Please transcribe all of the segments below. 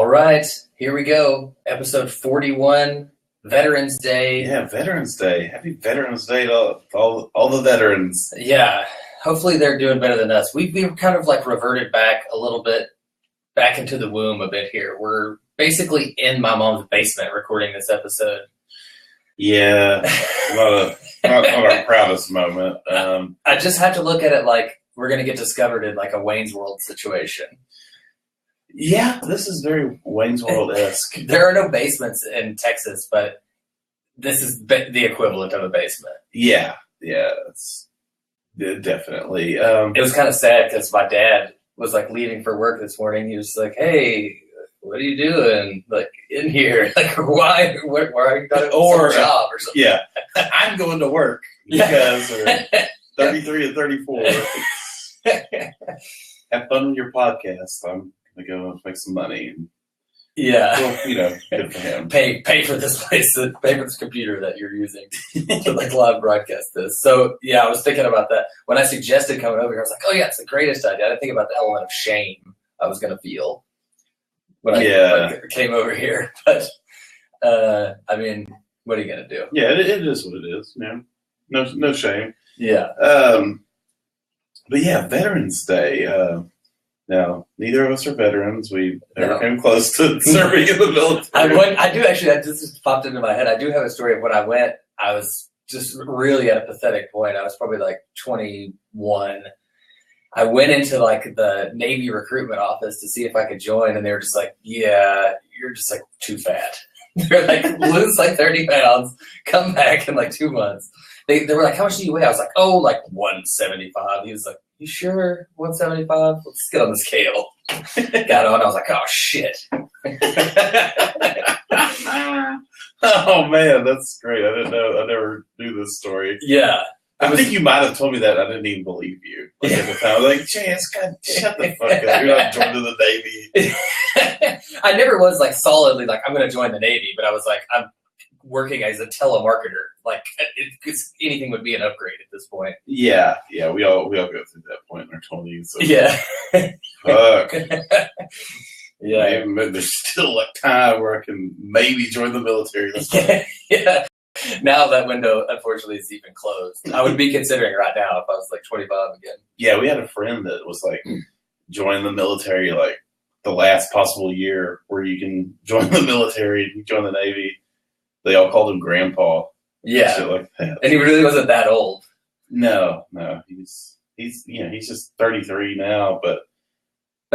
All right, here we go. Episode 41, Veterans Day. Yeah, Veterans Day. Happy Veterans Day to all the veterans. Yeah, hopefully they're doing better than us. We've kind of like reverted back a little bit, back into the womb a bit here. We're basically in my mom's basement recording this episode. Yeah, not our proudest moment. I just have to look at it like we're going to get discovered in like a Wayne's World situation. Yeah, this is very Wayne's World-esque. There are no basements in Texas, but this is the equivalent of a basement. Yeah, it's definitely. It was kind of sad because my dad was like leaving for work this morning. He was like, "Hey, what are you doing? Like in here? Like why are you got a job or something?" Yeah, I'm going to work because we're 33 and 34. Have fun with your podcast. I'm gonna go make some money. Yeah, well, good for him. Pay for this place, pay for this computer that you're using to like live broadcast this. So yeah, I was thinking about that when I suggested coming over here. I was like, oh yeah, it's the greatest idea. I didn't think about the element of shame I was gonna feel when I came over here. But I mean, what are you gonna do? Yeah, it is what it is. No shame. Yeah. But yeah, Veterans Day. Now, neither of us are veterans. We never came close to serving in the military. I do actually. This just popped into my head. I do have a story of when I went. I was just really at a pathetic point. I was probably like 21. I went into like the Navy recruitment office to see if I could join, and they were just like, "Yeah, you're just like too fat." They're like, "Lose like 30 pounds, come back in like 2 months." They were like, "How much do you weigh?" I was like, "Oh, like 175." He was like, "You sure? 175? Let's get on the scale." Got on. I was like, "Oh shit." Oh man, that's great. I didn't know. I never knew this story. Yeah. I think you might have told me that. I didn't even believe you. Like, at the time. I was like, Chance, God, shut the fuck up. You're not joining the Navy. I never was like solidly like, I'm going to join the Navy, but I was like, I'm working as a telemarketer. Like, anything would be an upgrade at this point. Yeah. We all go through that point in our 20s. So. Yeah. Fuck. Yeah. Maybe there's still like time where I can maybe join the military. Yeah. Now that window, unfortunately, is even closed. I would be considering right now if I was like 25 again. Yeah, we had a friend that was like join the military like the last possible year where you can join the military, join the Navy. They all called him Grandpa. Yeah, shit like that. And he really wasn't that old. No, he's just 33 now, but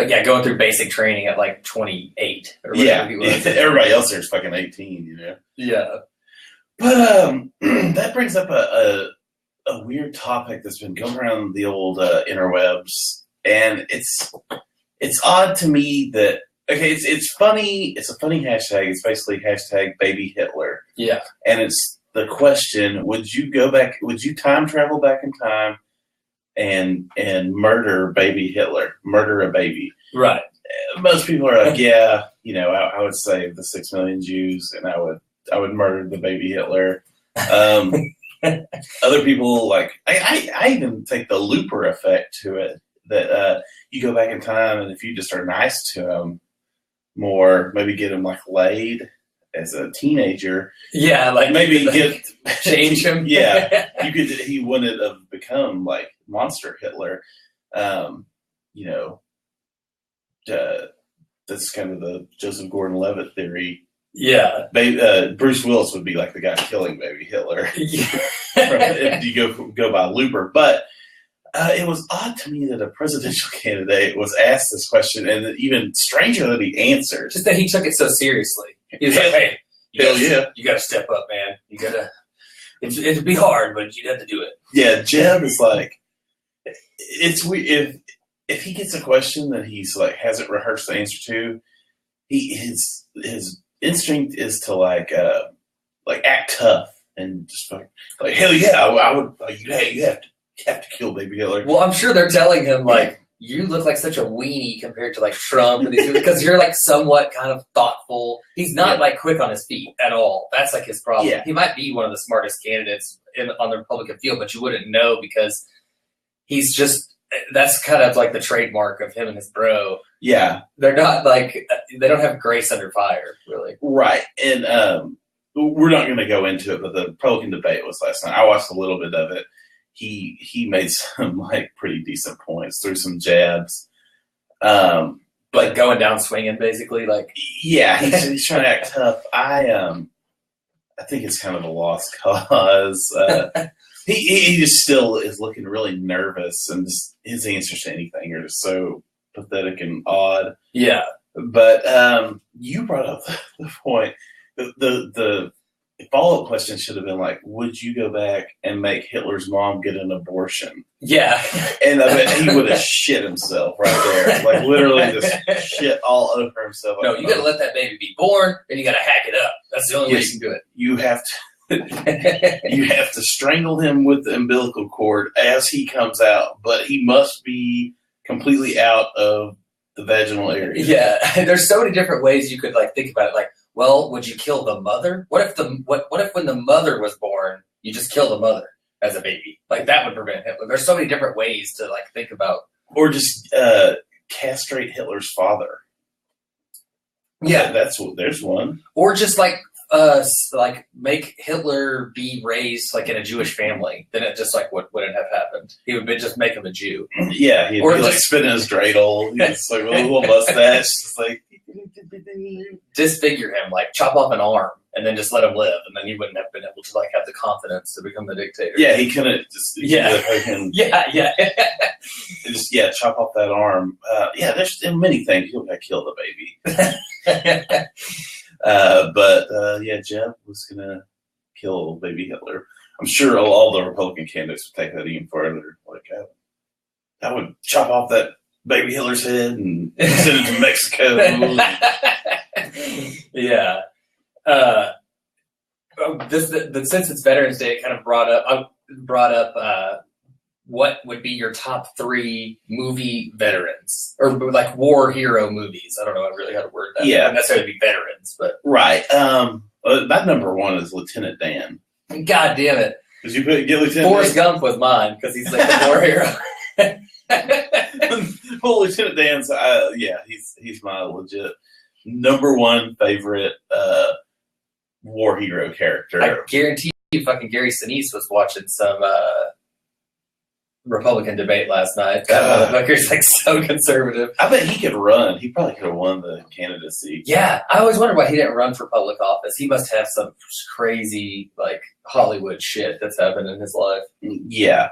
yeah, going through basic training at like 28 or whatever he was. Everybody else there's fucking 18, Yeah. But that brings up a weird topic that's been going around the old interwebs, and it's odd to me that it's funny. It's a funny hashtag. It's basically hashtag Baby Hitler. Yeah, and it's the question: would you go back? Would you time travel back in time and murder Baby Hitler? Murder a baby? Right. Most people are like, yeah, I would save the 6 million Jews, and I would murder the baby Hitler. Other people like I even take the looper effect to it that you go back in time, and if you just are nice to him more, maybe get him like laid as a teenager. Yeah, like maybe change him. Yeah, he wouldn't have become like monster Hitler. That's kind of the Joseph Gordon-Levitt theory. Yeah. Bruce Willis would be like the guy killing baby Hitler. If you go by looper. But it was odd to me that a presidential candidate was asked this question, and even stranger that he answered. Just that he took it so seriously. He was like, hey, you got to step up, man. You got to, it'd be hard, but you'd have to do it. Yeah, Jeb is like, it's weird. If he gets a question that he's like hasn't rehearsed the answer to, his instinct is to like act tough and just like hell yeah, I would. You have to kill baby Hitler. Well, I'm sure they're telling him like you look like such a weenie compared to like Trump and these because you're like somewhat kind of thoughtful. He's not like quick on his feet at all. That's like his problem. Yeah. He might be one of the smartest candidates on the Republican field, but you wouldn't know because he's just. That's kind of like the trademark of him and his bro. Yeah. They're not like, they don't have grace under fire, really. Right. And we're not going to go into it, but the Republican debate was last night. I watched a little bit of it. He made some like pretty decent points, threw some jabs. Like going down swinging, basically. Like, yeah, he's trying to act tough. I think it's kind of a lost cause. He just still is looking really nervous, and just his answers to anything are just so pathetic and odd. Yeah. But you brought up the point. The follow-up question should have been like, would you go back and make Hitler's mom get an abortion? Yeah. And I bet he would have shit himself right there. Like, literally just shit all over himself. No, you got to let that baby be born, and you got to hack it up. That's the only way you can do it. You have to you have to strangle him with the umbilical cord as he comes out, but he must be completely out of the vaginal area. Yeah. There's so many different ways you could like think about it. Like, well, would you kill the mother? What if when the mother was born, you just kill the mother as a baby? Like that would prevent Hitler. There's so many different ways to like think about. Or just castrate Hitler's father. Yeah, there's one. Or just like make Hitler be raised like in a Jewish family. Then it just like wouldn't have happened. He would just make him a Jew. Yeah, he'd be like spinning his dreidel. He's like with a little mustache. Just like disfigure him, like chop off an arm, and then just let him live, and then he wouldn't have been able to like have the confidence to become the dictator. Yeah, he couldn't just just chop off that arm. There's many things. He'll kill the baby. Jeb was gonna kill baby Hitler. I'm sure all the Republican candidates would take that even further. Like, I would chop off that baby Hitler's head and send it to Mexico. Yeah. Since it's Veterans Day, it kind of brought up what would be your top 3 movie veterans or like war hero movies. I don't know really how to word that. Yeah, not necessarily be veterans, but right. My number 1 is Lieutenant Dan. God damn it! Because you get Lieutenant Forrest Gump was mine because he's like the war hero. Well, Lieutenant Dan's, he's my legit number 1 favorite war hero character. I guarantee you, fucking Gary Sinise was watching some Republican debate last night. That motherfucker's like so conservative. I bet he could run. He probably could have won the candidacy. Yeah, I always wondered why he didn't run for public office. He must have some crazy like Hollywood shit that's happened in his life. Yeah.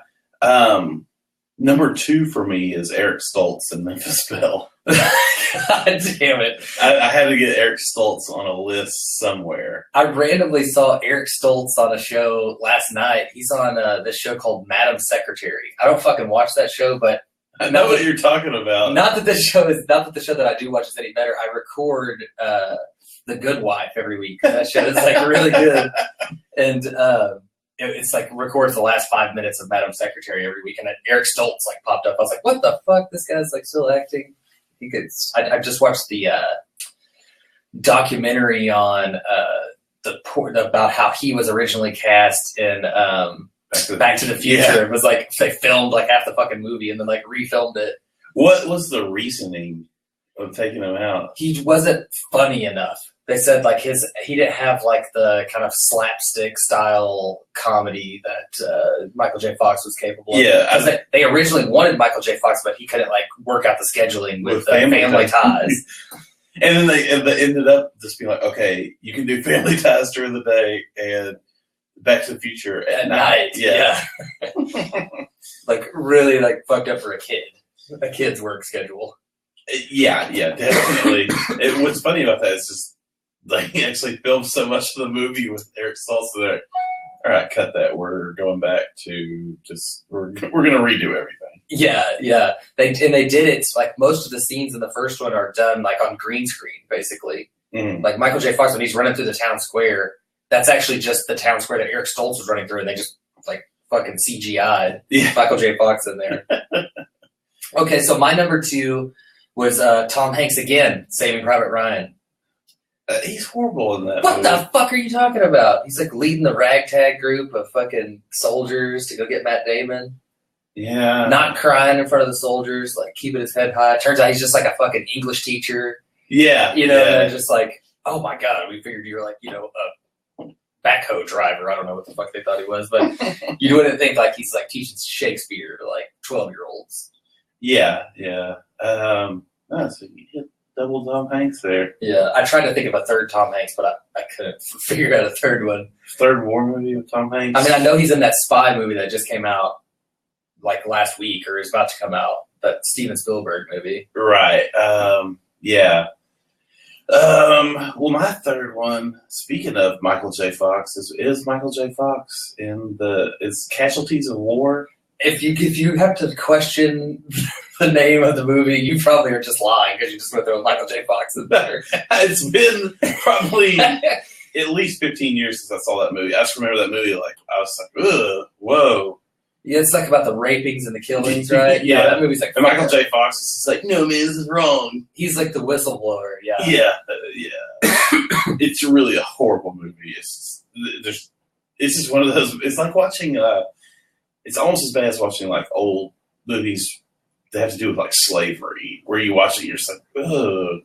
Number 2 for me is Eric Stoltz and Memphis Belle. God damn it. I had to get Eric Stoltz on a list somewhere. I randomly saw Eric Stoltz on a show last night. He's on this show called Madam Secretary. I don't fucking watch that show, but I know what you're talking about. Not that the show that I do watch is any better. I record The Good Wife every week. That show is like really good. And it's like records the last 5 minutes of Madam Secretary every week, and then Eric Stoltz like popped up. I was like, "What the fuck? This guy's like still acting." I just watched the documentary on about how he was originally cast in Back to the Future. Yeah. It was like they filmed like half the fucking movie and then like refilmed it. What was the reasoning of taking him out? He wasn't funny enough. They said like he didn't have like the kind of slapstick style comedy that Michael J. Fox was capable of. Yeah, they originally wanted Michael J. Fox, but he couldn't like work out the scheduling with family ties. And then they ended up just being like, okay, you can do Family Ties during the day and Back to the Future at night. Yeah. Like really like fucked up for a kid's work schedule. Yeah, definitely. What's funny about that is just like he actually filmed so much of the movie with Eric Stoltz there. All right, cut that. We're going back to we're going to redo everything. Yeah. They did it. Like most of the scenes in the first one are done like on green screen, basically. Mm-hmm. Like Michael J. Fox when he's running through the town square, that's actually just the town square that Eric Stoltz was running through, and they just like fucking CGI'd Michael J. Fox in there. Okay, so my number 2 was Tom Hanks again, Saving Private Ryan. He's horrible in that. What the fuck are you talking about? He's like leading the ragtag group of fucking soldiers to go get Matt Damon. Yeah. Not crying in front of the soldiers, like keeping his head high. Turns out he's just like a fucking English teacher. Yeah. You know, yeah. and they're just like, oh my God, we figured you were like, you know, a backhoe driver. I don't know what the fuck they thought he was, but you wouldn't think like he's like teaching Shakespeare to like 12-year-olds. Yeah. So you hit double Tom Hanks there. Yeah, I tried to think of a third Tom Hanks, but I couldn't figure out a third one. Third war movie with Tom Hanks. I mean, I know he's in that spy movie that just came out like last week or is about to come out. That Steven Spielberg movie. Right. Yeah. Well, my third one, speaking of Michael J. Fox, is Michael J. Fox in is Casualties of War. If you have to question the name of the movie, you probably are just lying because you just went through Michael J. Fox in there. It's been probably at least 15 years since I saw that movie. I just remember that movie like I was like, ugh, whoa. Yeah, it's like about the rapings and the killings, right? Yeah, that movie's like. And Michael J. Fox is just like, no man, this is wrong. He's like the whistleblower. Yeah. Yeah. It's really a horrible movie. It's just one of those. It's like watching. It's almost as bad as watching like old movies that have to do with like slavery, where you watch it, you're just like, ugh,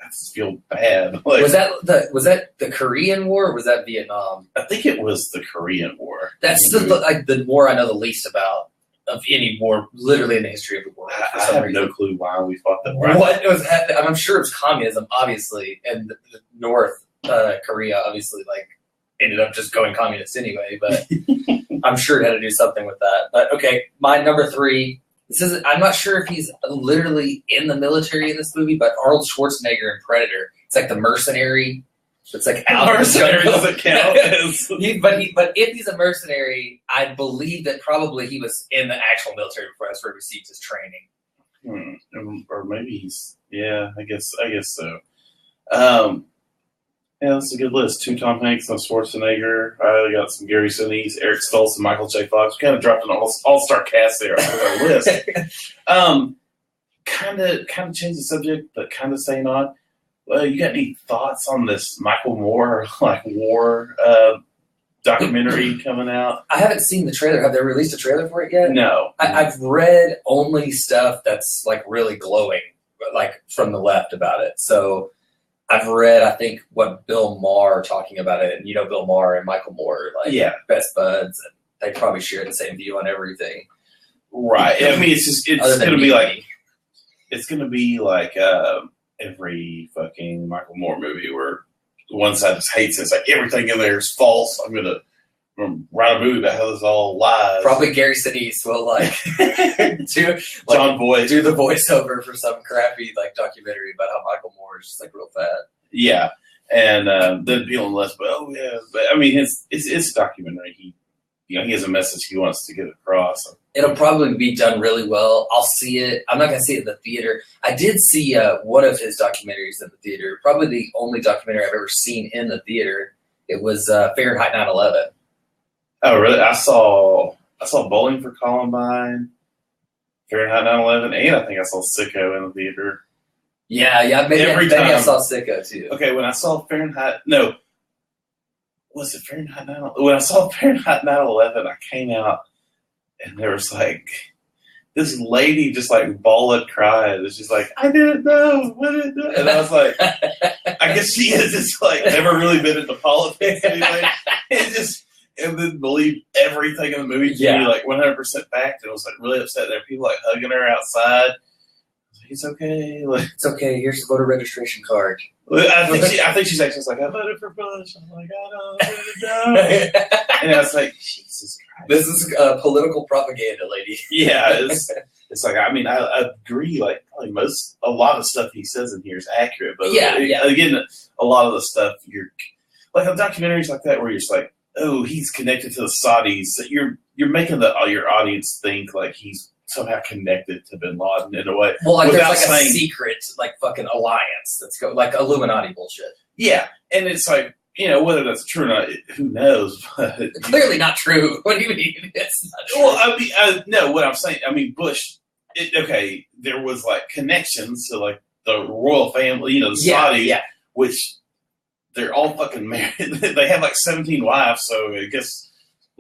I just feel bad. Like, was that the Korean War or was that Vietnam? I think it was the Korean War. That's the war I know the least about of any war, literally in the history of the world. I have no clue why we fought that war. What was happening? I'm sure it was communism, obviously, and the North Korea, obviously, like ended up just going communist anyway. But I'm sure it had to do something with that. But okay, my number 3. I'm not sure if he's literally in the military in this movie, but Arnold Schwarzenegger in Predator. It's like the mercenary. It's like out. Mercenary doesn't count. But if he's a mercenary, I believe that probably he was in the actual military before that's where he received his training. Or maybe he's. Yeah, I guess so. Yeah, that's a good list. 2 Tom Hanks, no Schwarzenegger. I got some Gary Sinise, Eric Stoltz, and Michael J. Fox. We kind of dropped an all-star cast there on our list. Kind of change the subject, but kind of staying on. You got any thoughts on this Michael Moore war documentary coming out? I haven't seen the trailer. Have they released a trailer for it yet? No. I've read only stuff that's like really glowing, like from the left about it. So I've read, I think, what Bill Maher talking about it, and you know Bill Maher and Michael Moore, like best buds, and they probably share the same view on everything. Right. I mean, it's going to be like every fucking Michael Moore movie where one side just hates it. It's like everything in there is false. I'm gonna write a movie about how this all lies. Probably Gary Sinise will John Boyd do the voiceover for some crappy like documentary about how Michael Moore is just like real fat. Yeah, and then people in less, but I mean, it's a documentary. He has a message he wants to get across. It'll probably be done really well. I'll see it. I'm not going to see it in the theater. I did see one of his documentaries in the theater. Probably the only documentary I've ever seen in the theater. It was Fahrenheit 9/11. Oh, really? I saw Bowling for Columbine, Fahrenheit 9/11, and I think I saw Sicko in the theater. Yeah. Maybe I saw Sicko too. Okay, when I saw was it Fahrenheit 9/11? When I saw Fahrenheit 9/11, I came out and there was like this lady just like bawling, crying. It's just like, I didn't know. What did it? And I was like, I guess she has just like never really been into politics anyway. And didn't believe everything in the movie. She like 100% backed and was like really upset. There were people like hugging her outside. It's okay. Like, it's okay. Here's the voter registration card. I think she's actually like, I voted for Bush. I'm like, I don't know. And I was like, Jesus Christ. This is political propaganda, lady. Yeah, it's like, I mean, I agree. Like, probably a lot of stuff he says in here is accurate. But again, a lot of the stuff you're like on documentaries like that where you're just like, oh, he's connected to the Saudis. You're making your audience think like he's somehow connected to Bin Laden in a way. Well, like there's like a secret, like fucking alliance that's like Illuminati bullshit. Yeah, and it's like, you know, whether that's true or not, who knows? But clearly not true. What do you mean? It's not true. Well, I mean, no, what I'm saying, I mean, Bush. There was like connections to like the royal family, you know, the Saudis, which they're all fucking married. They have like 17 wives, so I guess.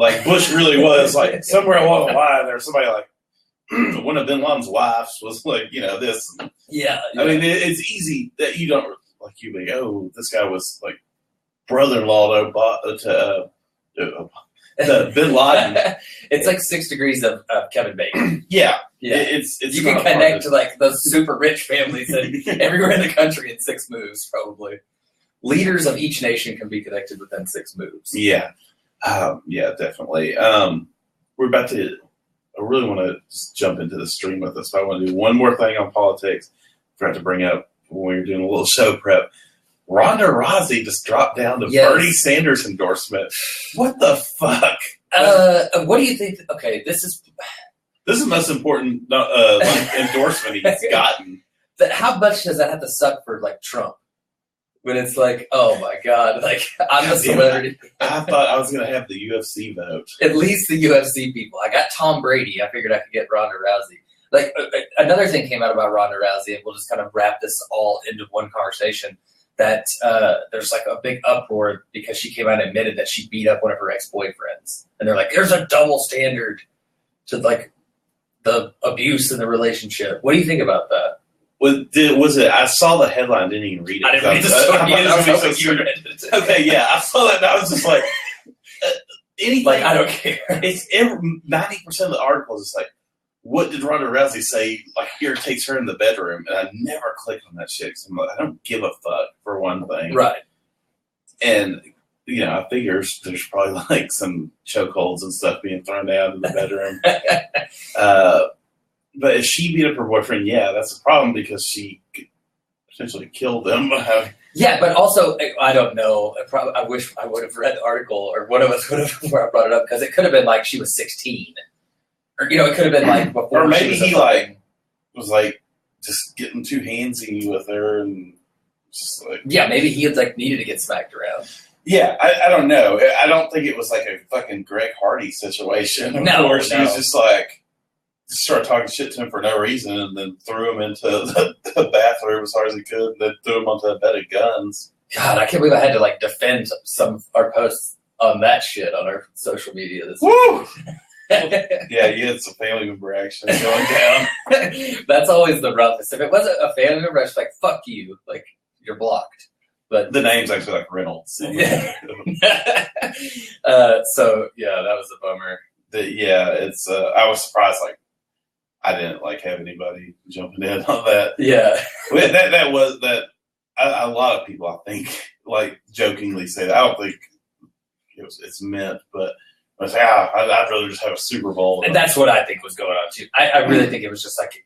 Like Bush really was like somewhere along the line. There was somebody like one of Bin Laden's wives was like, you know, this. Yeah. I mean, it's easy that you don't like you like, oh, this guy was like brother-in-law to Bin Laden. It's like 6 degrees of Kevin Bacon. Yeah. It's you not can connect to like those super rich families everywhere in the country in 6 moves, probably. Leaders of each nation can be connected within 6 moves. Yeah. Yeah, definitely. We're about to. I really want to just jump into the stream with us, but I want to do one more thing on politics. I forgot to bring up when we were doing a little show prep. Ronda Rousey just dropped down to Bernie Sanders endorsement. What the fuck? What do you think? Okay, this is the most important endorsement he's gotten. How much does that have to suck for like Trump? When it's like, oh my God, like I'm a celebrity. I thought I was going to have the UFC vote. At least the UFC people. I got Tom Brady. I figured I could get Ronda Rousey. Like another thing came out about Ronda Rousey, and we'll just kind of wrap this all into one conversation. That there's like a big uproar because she came out and admitted that she beat up one of her ex-boyfriends, and they're like, "There's a double standard to like the abuse in the relationship." What do you think about that? Was it? I saw the headline, didn't even read it. I didn't read the story. Okay, yeah, I saw that, and I was just like, anything. Like, I don't care. It's 90% of the articles. It's like, what did Ronda Rousey say? Like, irritates her in the bedroom, and I never click on that shit because I'm like, I don't give a fuck for one thing, right? And you know, I figure there's probably like some chokeholds and stuff being thrown down in the bedroom. But if she beat up her boyfriend, yeah, that's a problem because she could potentially kill them. Yeah, but also, I don't know. I wish I would have read the article, or one of us would have before I brought it up, because it could have been like she was 16. Or, you know, it could have been like before. Or maybe he like was like just getting too handsy with her and just like. Yeah, maybe he had like needed to get smacked around. Yeah, I don't know. I don't think it was like a fucking Greg Hardy situation. No, where she was just like. Started talking shit to him for no reason, and then threw him into the bathroom as hard as he could, and then threw him onto a bed of guns. God, I can't believe I had to like defend some of our posts on that shit on our social media this Woo! week. Yeah, you had some family member action going down. That's always the roughest. If it wasn't a family member, I was like, fuck you. Like, you're blocked. But the name's actually like Reynolds. Yeah. So, yeah, that was a bummer. It's, I was surprised, like, I didn't like have anybody jumping in on that. Yeah. That was that. A lot of people, I think, like jokingly say that. I don't think it's meant, but I was like, I'd rather just have a Super Bowl. And that's what I think was going on too. I really think it was just like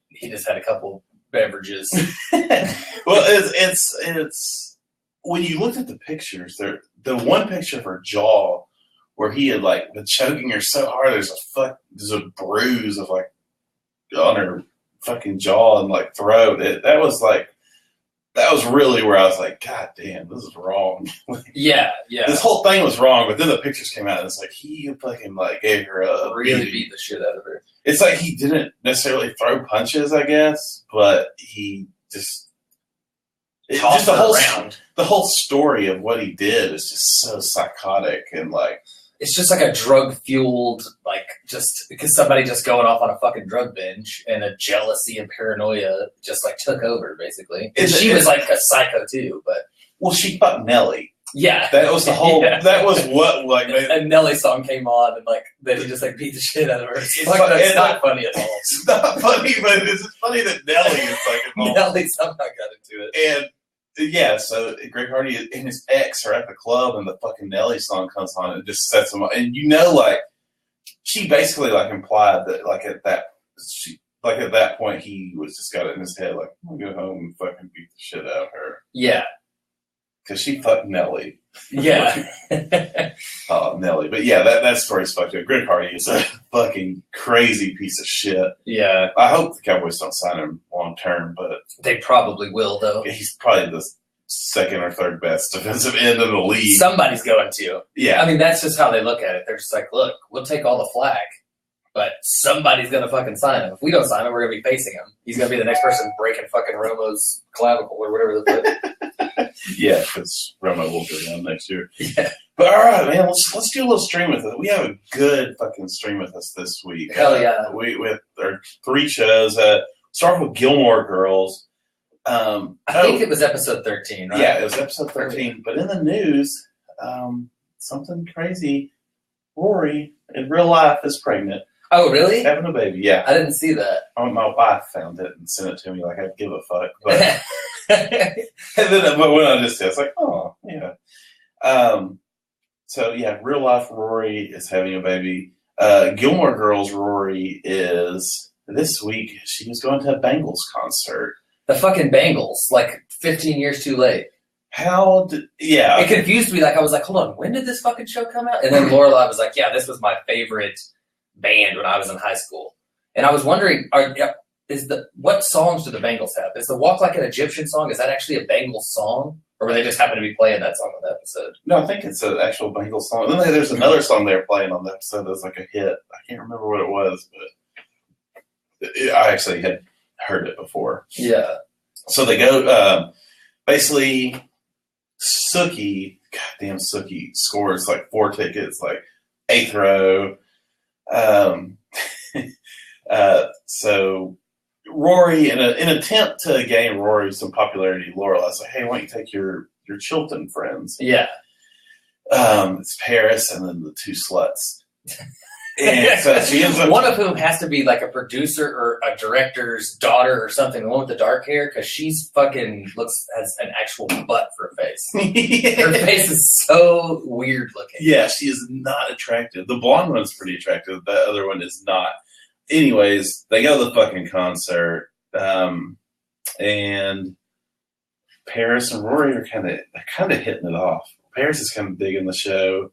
he just had a couple beverages. Well, it's when you looked at the pictures, the one picture of her jaw where he had like been choking her so hard, there's a bruise of like on her fucking jaw and like throat. That was really where I was like, God damn, this is wrong. Yeah. This whole thing was wrong, but then the pictures came out and it's like he fucking like gave her a really beat the shit out of her. It's like he didn't necessarily throw punches, I guess, but he just tossed her around. The whole story of what he did is just so psychotic and like. It's just like a drug-fueled, like, just because somebody just going off on a fucking drug binge and a jealousy and paranoia just, like, took over, basically. And she was, like, a psycho, too, but... Well, she fucked Nelly. Yeah. That was the whole... Yeah. That was what, like... A Nelly song came on, and, like, then he just, like, beat the shit out of her. It's not funny at all. It's not funny, but it's funny that Nelly is, like, involved. Nelly somehow got into it. And... Yeah, so Greg Hardy and his ex are at the club, and the fucking Nelly song comes on and just sets them up. And you know, like she basically like implied that, like at that point, he was just got it in his head, like I'm gonna go home and fucking beat the shit out of her. Yeah, because she fucked Nelly. Yeah, Nelly. But yeah, that story's fucked up. Greg Hardy is a fucking crazy piece of shit. Yeah, I hope the Cowboys don't sign him long term, but they probably will, though. He's probably the second or third best defensive end in the league. Somebody's going to. Yeah, I mean that's just how they look at it. They're just like, look, we'll take all the flack, but somebody's gonna fucking sign him. If we don't sign him, we're gonna be facing him. He's gonna be the next person breaking fucking Romo's clavicle or whatever the fuck. Yeah, because Romo will go down next year. Yeah. But all right, man, let's do a little stream with it. We have a good fucking stream with us this week. Hell yeah. We with our 3 shows. Start with Gilmore Girls. I think it was episode 13, right? Yeah, it was episode 13. But in the news, something crazy. Rory, in real life, is pregnant. Oh, really? Having a baby, yeah. I didn't see that. My wife found it and sent it to me like I'd give a fuck. But, and then when I just said, I was like, oh, yeah. So, yeah, real life Rory is having a baby. Gilmore Girls Rory is, this week, she was going to a Bangles concert. The fucking Bangles, like 15 years too late. Yeah. It confused me. Like, I was like, hold on, when did this fucking show come out? And then Lorelai was like, yeah, this was my favorite band when I was in high school. And I was wondering, what songs do the Bangles have? Is the Walk Like an Egyptian song, is that actually a Bangles song? Or were they just happen to be playing that song on the episode? No, I think it's an actual Bangles song. And then there's another song they were playing on the episode that's like a hit. I can't remember what it was, but I actually had heard it before. Yeah. So they go, basically, goddamn Sookie scores like 4 tickets, like 8th row. So Rory, in an attempt to gain Rory some popularity, Lorelai's like, hey, why don't you take your Chilton friends? Yeah. It's Paris and then the 2 sluts. And so she ends up, one of whom has to be like a producer or a director's daughter or something, the one with the dark hair, because she's fucking has an actual butt for a face. Yeah. Her face is so weird looking. Yeah, she is not attractive. The blonde one's pretty attractive. The other one is not. Anyways, they go to the fucking concert, and Paris and Rory are kind of hitting it off. Paris is kind of digging the show.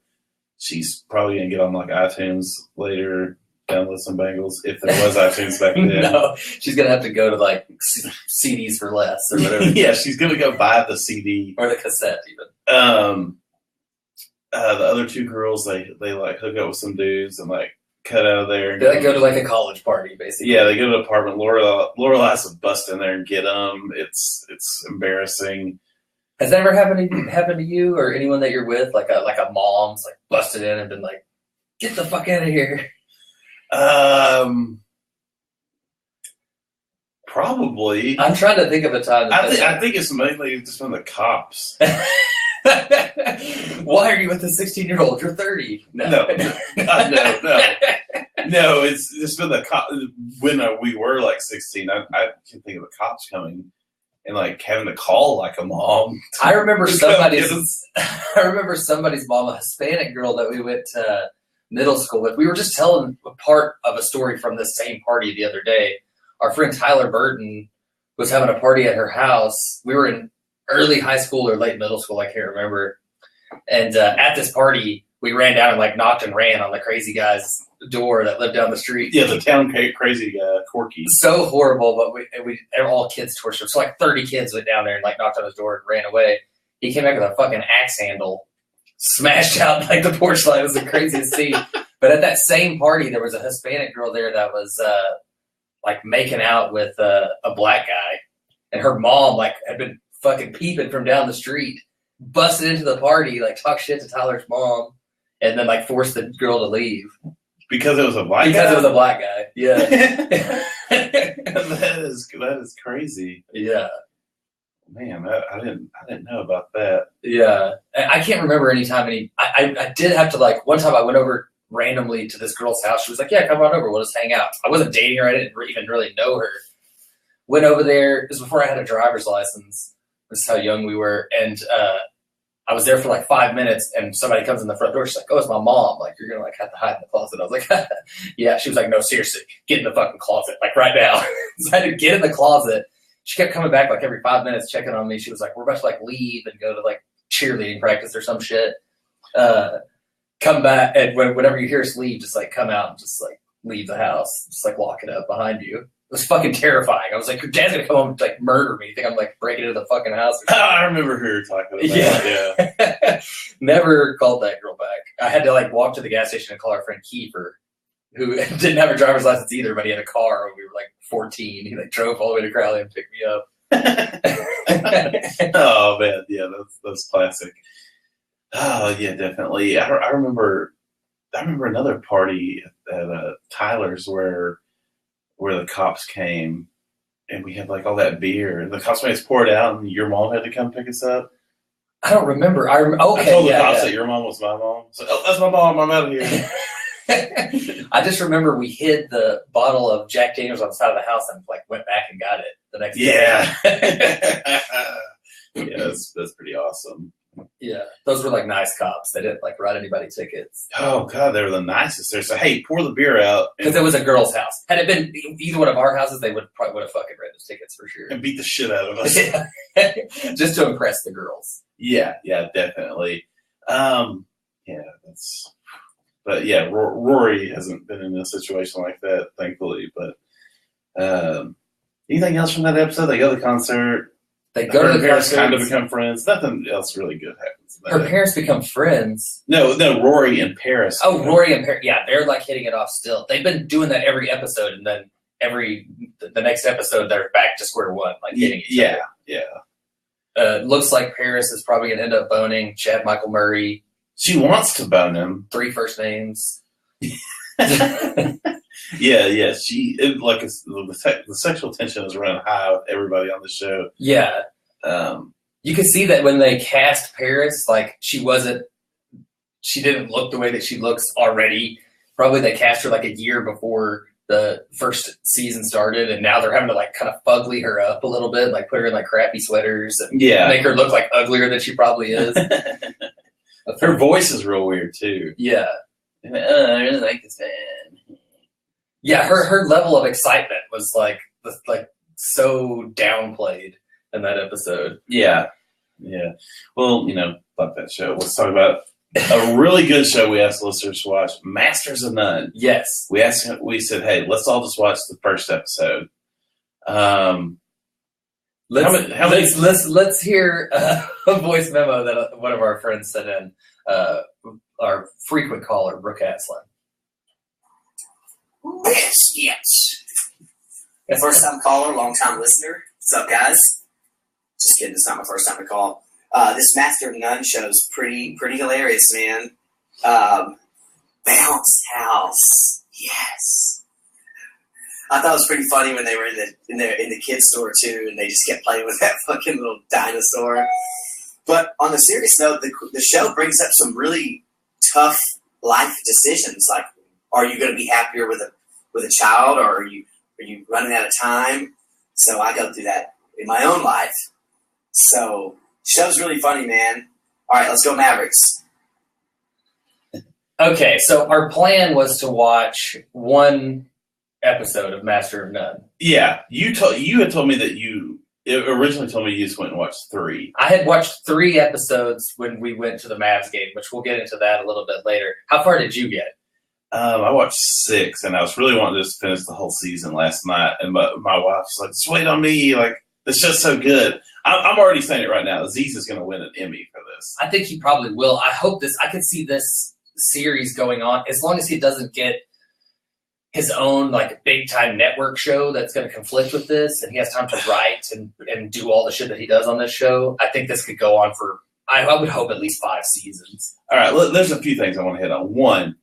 She's probably gonna get on like iTunes later, download some Bangles if there was iTunes back then. No, she's gonna have to go to like CDs for less or whatever. Yeah, she's gonna go buy the CD or the cassette even. The other 2 girls, they like hook up with some dudes and like cut out of there. And they like go to like a college party, basically. Yeah, they go to an apartment. Lorelai has to bust in there and get them. It's embarrassing. Has that ever happened to you or anyone that you're with? Like a mom's like busted in and been like, get the fuck out of here. Probably. I'm trying to think of a time. I think it's mainly just from the cops. Why are you with a 16-year-old? You're 30. No. No, it's just been the cop. When we were like 16, I can think of the cops coming and like having to call like a mom. I remember somebody's mom, a Hispanic girl that we went to middle school with. We were just telling a part of a story from this same party the other day. Our friend Tyler Burton was having a party at her house. We were in early high school or late middle school, I can't remember. And at this party, we ran down and like knocked and ran on the crazy guy's door that lived down the street. Yeah, the town crazy guy, Corky. So horrible, but we all kids tortured. So like 30 kids went down there and like knocked on his door and ran away. He came back with a fucking axe handle, smashed out like the porch light. It was the craziest scene. But at that same party, there was a Hispanic girl there that was like making out with a black guy, and her mom like had been fucking peeping from down the street, busted into the party, like talked shit to Tyler's mom, and then like forced the girl to leave. Because it was a black guy? Because it was a black guy, yeah. That is crazy. Yeah. Man, I didn't know about that. Yeah. I can't remember any time I did have to like, one time I went over randomly to this girl's house. She was like, yeah, come on over, we'll just hang out. I wasn't dating her, I didn't even really know her. Went over there, it was before I had a driver's license. This is how young we were. And I was there for like 5 minutes, and somebody comes in the front door. She's like, oh, it's my mom. Like, you're going to like have to hide in the closet. I was like, yeah. She was like, no, seriously, get in the fucking closet, like right now. So I had to get in the closet. She kept coming back like every 5 minutes, checking on me. She was like, we're about to like leave and go to like cheerleading practice or some shit. Come back, and whenever you hear us leave, just like come out and just like leave the house. Just like lock it up behind you. It was fucking terrifying. I was like, your dad's gonna come home and like murder me. You think I'm like breaking into the fucking house or something? I remember her talking about that. Yeah. Never called that girl back. I had to like walk to the gas station and call our friend Kiefer, who didn't have a driver's license either, but he had a car when we were like 14. He like drove all the way to Crowley and picked me up. Oh man, yeah, that's classic. Oh yeah, definitely. I remember. I remember another party at Tyler's where the cops came and we had like all that beer and the cops made us pour it out and your mom had to come pick us up. I don't remember. I told the cops that your mom was my mom. So, oh, that's my mom. I'm out of here. I just remember we hid the bottle of Jack Daniels on the side of the house and like went back and got it the next day. Yeah, that's pretty awesome. Yeah, those were like nice cops. They didn't like write anybody tickets. Oh God, they were the nicest. They said, "Hey, pour the beer out." Because it was a girl's house. Had it been either one of our houses, they would have fucking read those tickets for sure and beat the shit out of us. Just to impress the girls. Yeah, definitely. But yeah, Rory hasn't been in a situation like that, thankfully. But anything else from that episode? They go to the concert. They go to the parents concert. kind of become friends. Nothing else really good happens. Her parents become friends. No, Rory and Paris. Oh, Rory and Paris. Yeah, they're like hitting it off still. They've been doing that every episode, and then the next episode they're back to square one, like hitting each other. Yeah. Looks like Paris is probably going to end up boning Chad Michael Murray. She wants to bone him. 3 first names. Yeah. The sexual tension is running high with everybody on the show. Yeah. You can see that when they cast Paris, like she didn't look the way that she looks already. Probably they cast her like a year before the first season started, and now they're having to like kind of fugly her up a little bit, like put her in like crappy sweaters and make her look like uglier than she probably is. Her voice is real weird too. Yeah. I really like this man. Yeah, her level of excitement was like so downplayed in that episode. Yeah. Well, fuck that show. Let's talk about a really good show we asked listeners to watch, Masters of None. Yes. We said, hey, let's all just watch the first episode. Let's hear a voice memo that one of our friends sent in. Our frequent caller, Brooke Aslan. Yes. First time caller, long time listener. What's up, guys? Just kidding. It's not my first time to call. This Master of None show is pretty hilarious, man. Bounce House. Yes. I thought it was pretty funny when they were in the kids store too, and they just kept playing with that fucking little dinosaur. But on a serious note, the show brings up some really tough life decisions. Like, are you going to be happier with a child, or are you running out of time? So I go through that in my own life. So show's really funny, man. All right, let's go Mavericks. Okay, so our plan was to watch one episode of Master of None. Yeah, you had told me that you originally told me you just went and watched 3. I had watched 3 episodes when we went to the Mavs game, which we'll get into that a little bit later. How far did you get? I watched 6, and I was really wanting to just finish the whole season last night. And my wife's like, "Just wait on me! Like, it's just so good." I'm already saying it right now. Aziz is going to win an Emmy for this. I think he probably will. I could see this series going on as long as he doesn't get his own like big time network show that's going to conflict with this, and he has time to write and do all the shit that he does on this show. I think this could go on for, I would hope, at least 5 seasons. All right, there's a few things I want to hit on. One,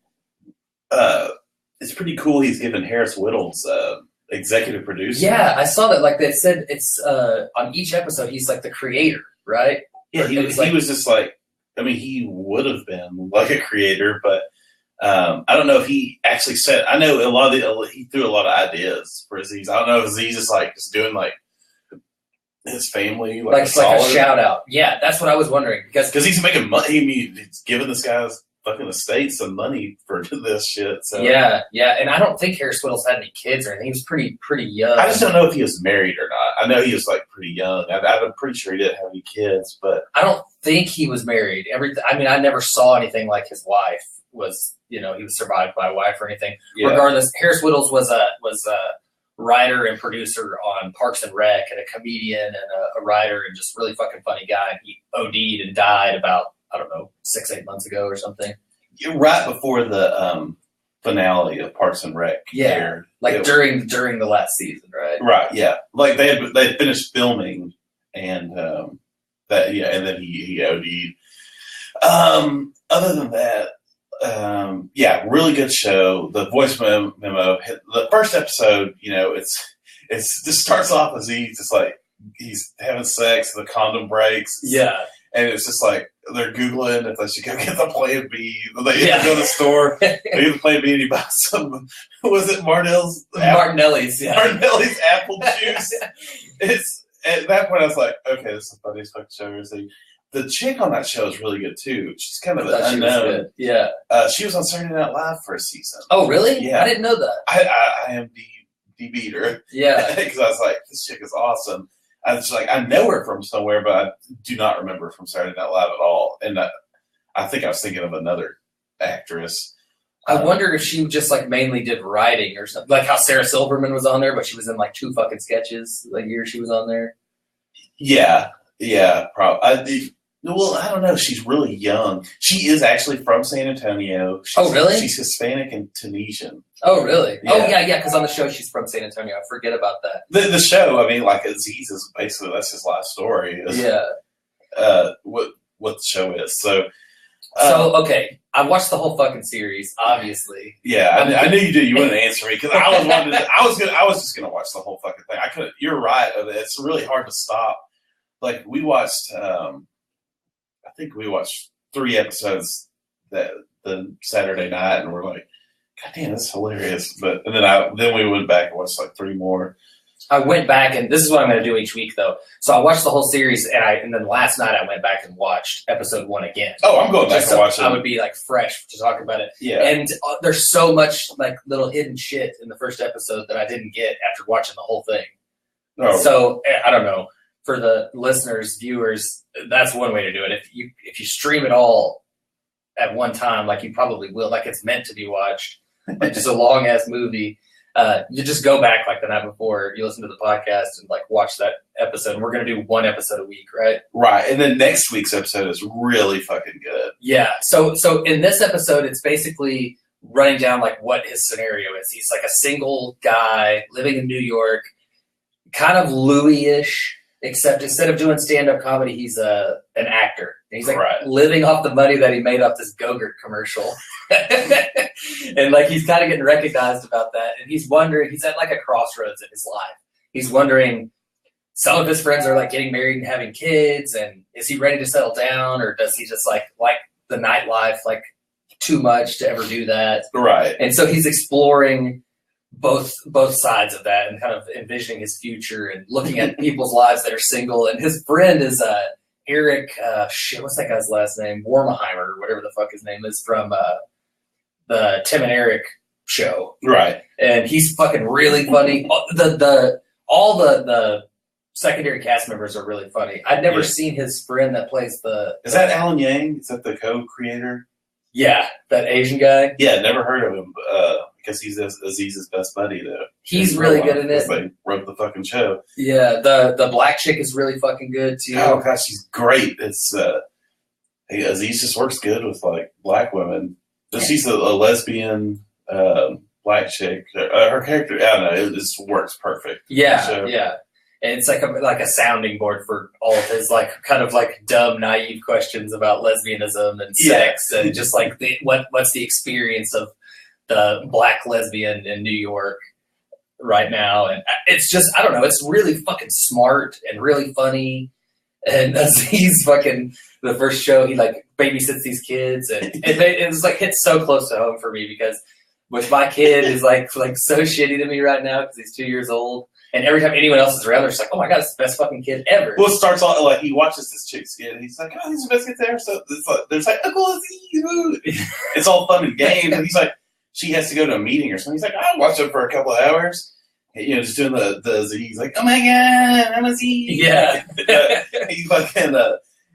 it's pretty cool he's given Harris Whittles executive producer. Yeah, I saw that. Like they said, it's on each episode he's like the creator, right? Yeah, he was just like, I mean, he would have been like a creator, but I don't know if he actually said. I know he threw a lot of ideas for Aziz. I don't know if Aziz is like just doing like his family like a shout out. Yeah, that's what I was wondering because he's making money. I mean, he's giving this guy's fucking estate some money for this shit. So yeah, and I don't think Harris Whittles had any kids or anything. He was pretty young. I just don't know if he was married or not. I know he was like pretty young. I'm pretty sure he didn't have any kids, but I don't think he was married. I never saw anything like his wife was. He was survived by a wife or anything. Yeah. Regardless, Harris Whittles was a writer and producer on Parks and Rec, and a comedian and a writer and just really fucking funny guy. He OD'd and died about, I don't know, 6-8 months ago or something. Right before the finale of Parks and Rec. Yeah, during the last season, right? Right. Yeah, like they had finished filming, and and then he OD'd. Other than that, yeah, really good show. The voice memo, the first episode, it's just starts off as he's having sex, the condom breaks. Yeah. And it's just like they're Googling if they should go get the Plan B. They go to the store, they get the Plan B and he buys some, was it Martinelli's? Martinelli's, yeah. Martinelli's apple juice. It's at that point I was like, okay, this is the funniest fucking show I've ever seen. The chick on that show is really good too. She's kind of an unknown. Yeah. She was on Saturday Night Live for a season. Oh, really? Yeah. I didn't know that. I am DB'd her. Yeah. Because I was like, this chick is awesome. I was like, I know her from somewhere, but I do not remember her from Saturday Night Live at all. And I think I was thinking of another actress. I wonder if she just like mainly did writing or something. Like how Sarah Silverman was on there, but she was in like 2 fucking sketches the year she was on there. Yeah, probably. Well, I don't know. She's really young. She is actually from San Antonio. Oh, really? She's Hispanic and Tunisian. Oh, really? Yeah. Oh, yeah, because on the show she's from San Antonio. I forget about that. The show, I mean, like Aziz is basically, that's his life story. Yeah. What the show is. So, okay. I watched the whole fucking series, obviously. Yeah, I knew you did. You wouldn't answer me because I was just gonna watch the whole fucking thing. I couldn't. You're right. It's really hard to stop. Like we watched. I think we watched 3 episodes the Saturday night, and we're like, God damn, that's hilarious. But and then we went back and watched like 3 more. I went back, and this is what I'm going to do each week, though. So I watched the whole series, and then last night I went back and watched episode 1 again. Oh, I'm going back and watching. I would be like fresh to talk about it. Yeah. And there's so much like little hidden shit in the first episode that I didn't get after watching the whole thing. Oh. So I don't know. For the listeners, viewers, that's one way to do it. If you stream it all at one time, like you probably will, like it's meant to be watched, like just a long ass movie. You just go back like the night before, you listen to the podcast and like watch that episode. And we're gonna do 1 episode a week, right? Right, and then next week's episode is really fucking good. Yeah. So in this episode, it's basically running down like what his scenario is. He's like a single guy living in New York, kind of Louis-ish. Except instead of doing stand-up comedy, he's an actor. And he's like living off the money that he made off this Go-Gurt commercial. And like he's kind of getting recognized about that. And he's wondering, he's at like a crossroads in his life. He's wondering, some of his friends are like getting married and having kids. And is he ready to settle down? Or does he just like the nightlife like too much to ever do that? Right. And so he's exploring both sides of that and kind of envisioning his future and looking at people's lives that are single. And his friend is Eric, what's that guy's last name? Warmheimer, or whatever the fuck his name is, from the Tim and Eric show. Right. And he's fucking really funny. All the secondary cast members are really funny. I'd never seen his friend that plays Is that Alan Yang? Is that the co-creator? Yeah, that Asian guy. Yeah, never heard of him. Because he's Aziz's best buddy, though. He's really good in it. They wrote the fucking show. Yeah, the black chick is really fucking good too. Oh gosh, she's great. It's Aziz just works good with like black women. She's a lesbian black chick. Her character, I don't know, it just works perfect. Yeah, yeah. And it's like a sounding board for all of his like kind of like dumb, naive questions about lesbianism and sex and just like what's the experience of the black lesbian in New York right now. And it's just, I don't know, it's really fucking smart and really funny. And Aziz fucking, the first show, he like babysits these kids and it was like hits so close to home for me because with my kid is like so shitty to me right now because he's 2 years old. And every time anyone else is around, they're just like, oh my God, it's the best fucking kid ever. Well, it starts off like he watches this chick's kid and he's like, oh, he's the best kid there. So it's like, there's like, Uncle Aziz. It's all fun and games. And he's like, she has to go to a meeting or something. He's like, I'll watch it for a couple of hours. Just doing the Aziz, like, oh my God, I'm Aziz. Yeah. He fucking,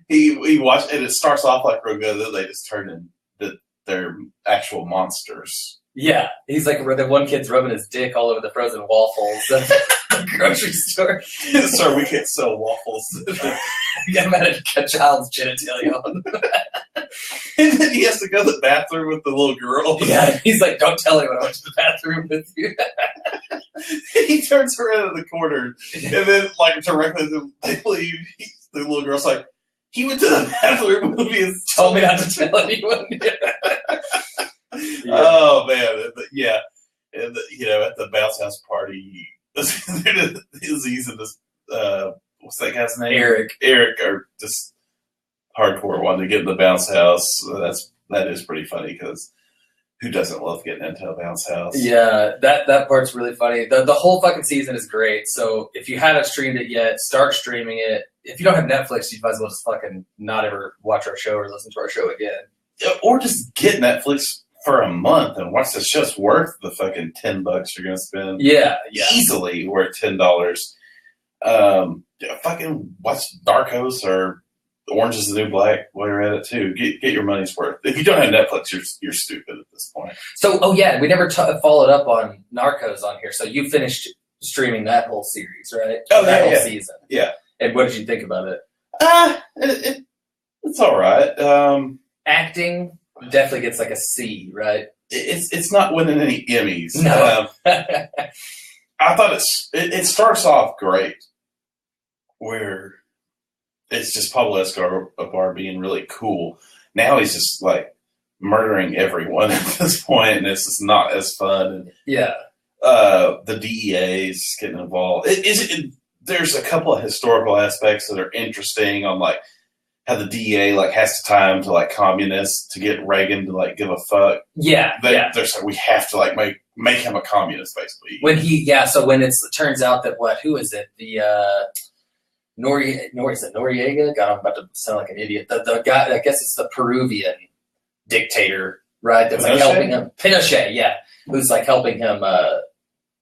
he watched, and it starts off like real good, then they just turn into they're actual monsters. Yeah. He's like, the one kid's rubbing his dick all over the frozen waffles at the grocery store. Sir, we can't sell waffles. I'm at a child's genitalia. And then he has to go to the bathroom with the little girl. Yeah, he's like, don't tell anyone I went to the bathroom with you. He turns around in the corner, and then, like, directly as they leave, the little girl's like, He went to the bathroom movie and Told me not to tell anyone. Oh man, yeah. And at the bounce house party, Izzy's and this what's that guy's name? Eric are just hardcore wanting to get in the bounce house. That is pretty funny because who doesn't love getting into a bounce house? Yeah, that part's really funny. The whole fucking season is great. So if you haven't streamed it yet, start streaming it. If you don't have Netflix, you might as well just fucking not ever watch our show or listen to our show again. Or just get Netflix for a month and watch the show. It's worth the fucking $10 you're gonna spend. Yeah. Easily worth $10. Fucking watch Narcos or Orange is the New Black while you're at it too. Get your money's worth. If you don't have Netflix, you're stupid at this point. So, we never followed up on Narcos on here. So you finished streaming that whole series, right? Oh, that whole season. Yeah. And what did you think about it? It's all right. Acting definitely gets like a C, right? It's not winning any Emmys. No. I thought it starts off great, where it's just Pablo Escobar being really cool. Now he's just like murdering everyone at this point, and it's just not as fun. And, the DEA is getting involved. There's a couple of historical aspects that are interesting on like how the DEA like has to tie him to like communists to get Reagan to like give a fuck. They're like, we have to like make him a communist basically. When it turns out that who is it? The Noriega? God, I'm about to sound like an idiot. The guy, I guess it's the Peruvian dictator, right? That's like helping him. Pinochet, who's like helping him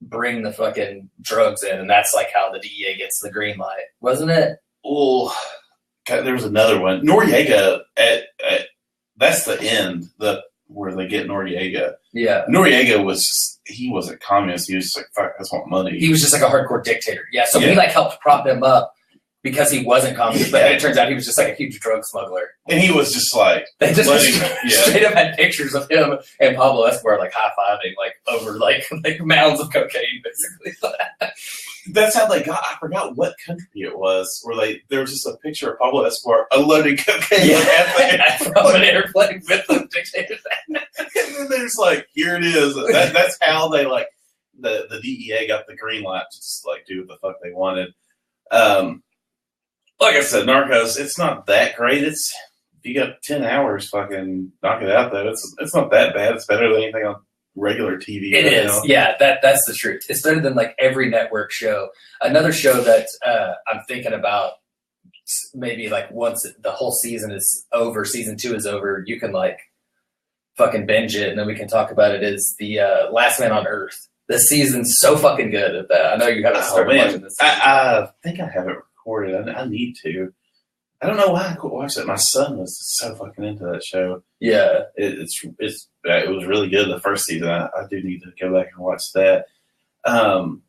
bring the fucking drugs in, and that's like how the DEA gets the green light, wasn't it? Oh, God, there was another one. Noriega that's the end. Where they get Noriega. Yeah. Noriega he wasn't communist. He was just like, fuck, I just want money. He was just like a hardcore dictator. Yeah. So we like helped prop him up because he wasn't communist, but it turns out he was just like a huge drug smuggler. And he was just like, they just straight up had pictures of him and Pablo Escobar like high-fiving like over like mounds of cocaine basically. That's how they got. I forgot what country it was. Where there was just a picture of Pablo Escobar unloading cocaine from an airplane with the dictator. And then there's like, here it is. That's how they like the DEA got the green light to just like do what the fuck they wanted. Like I said, Narcos. It's not that great. If you got 10 hours, fucking knock it out though. It's not that bad. It's better than anything on regular TV. It is. Now. Yeah, that's the truth. It's better than like every network show. Another show that I'm thinking about maybe like once the whole season is over, season 2 is over, you can like fucking binge it and then we can talk about it, is the Last Man on Earth. This season's so fucking good at that. I know you haven't started watching this season. I think I haven't recorded. I need to. I don't know why I couldn't watch it. My son was so fucking into that show. Yeah, it was really good the first season. I do need to go back and watch that. I'm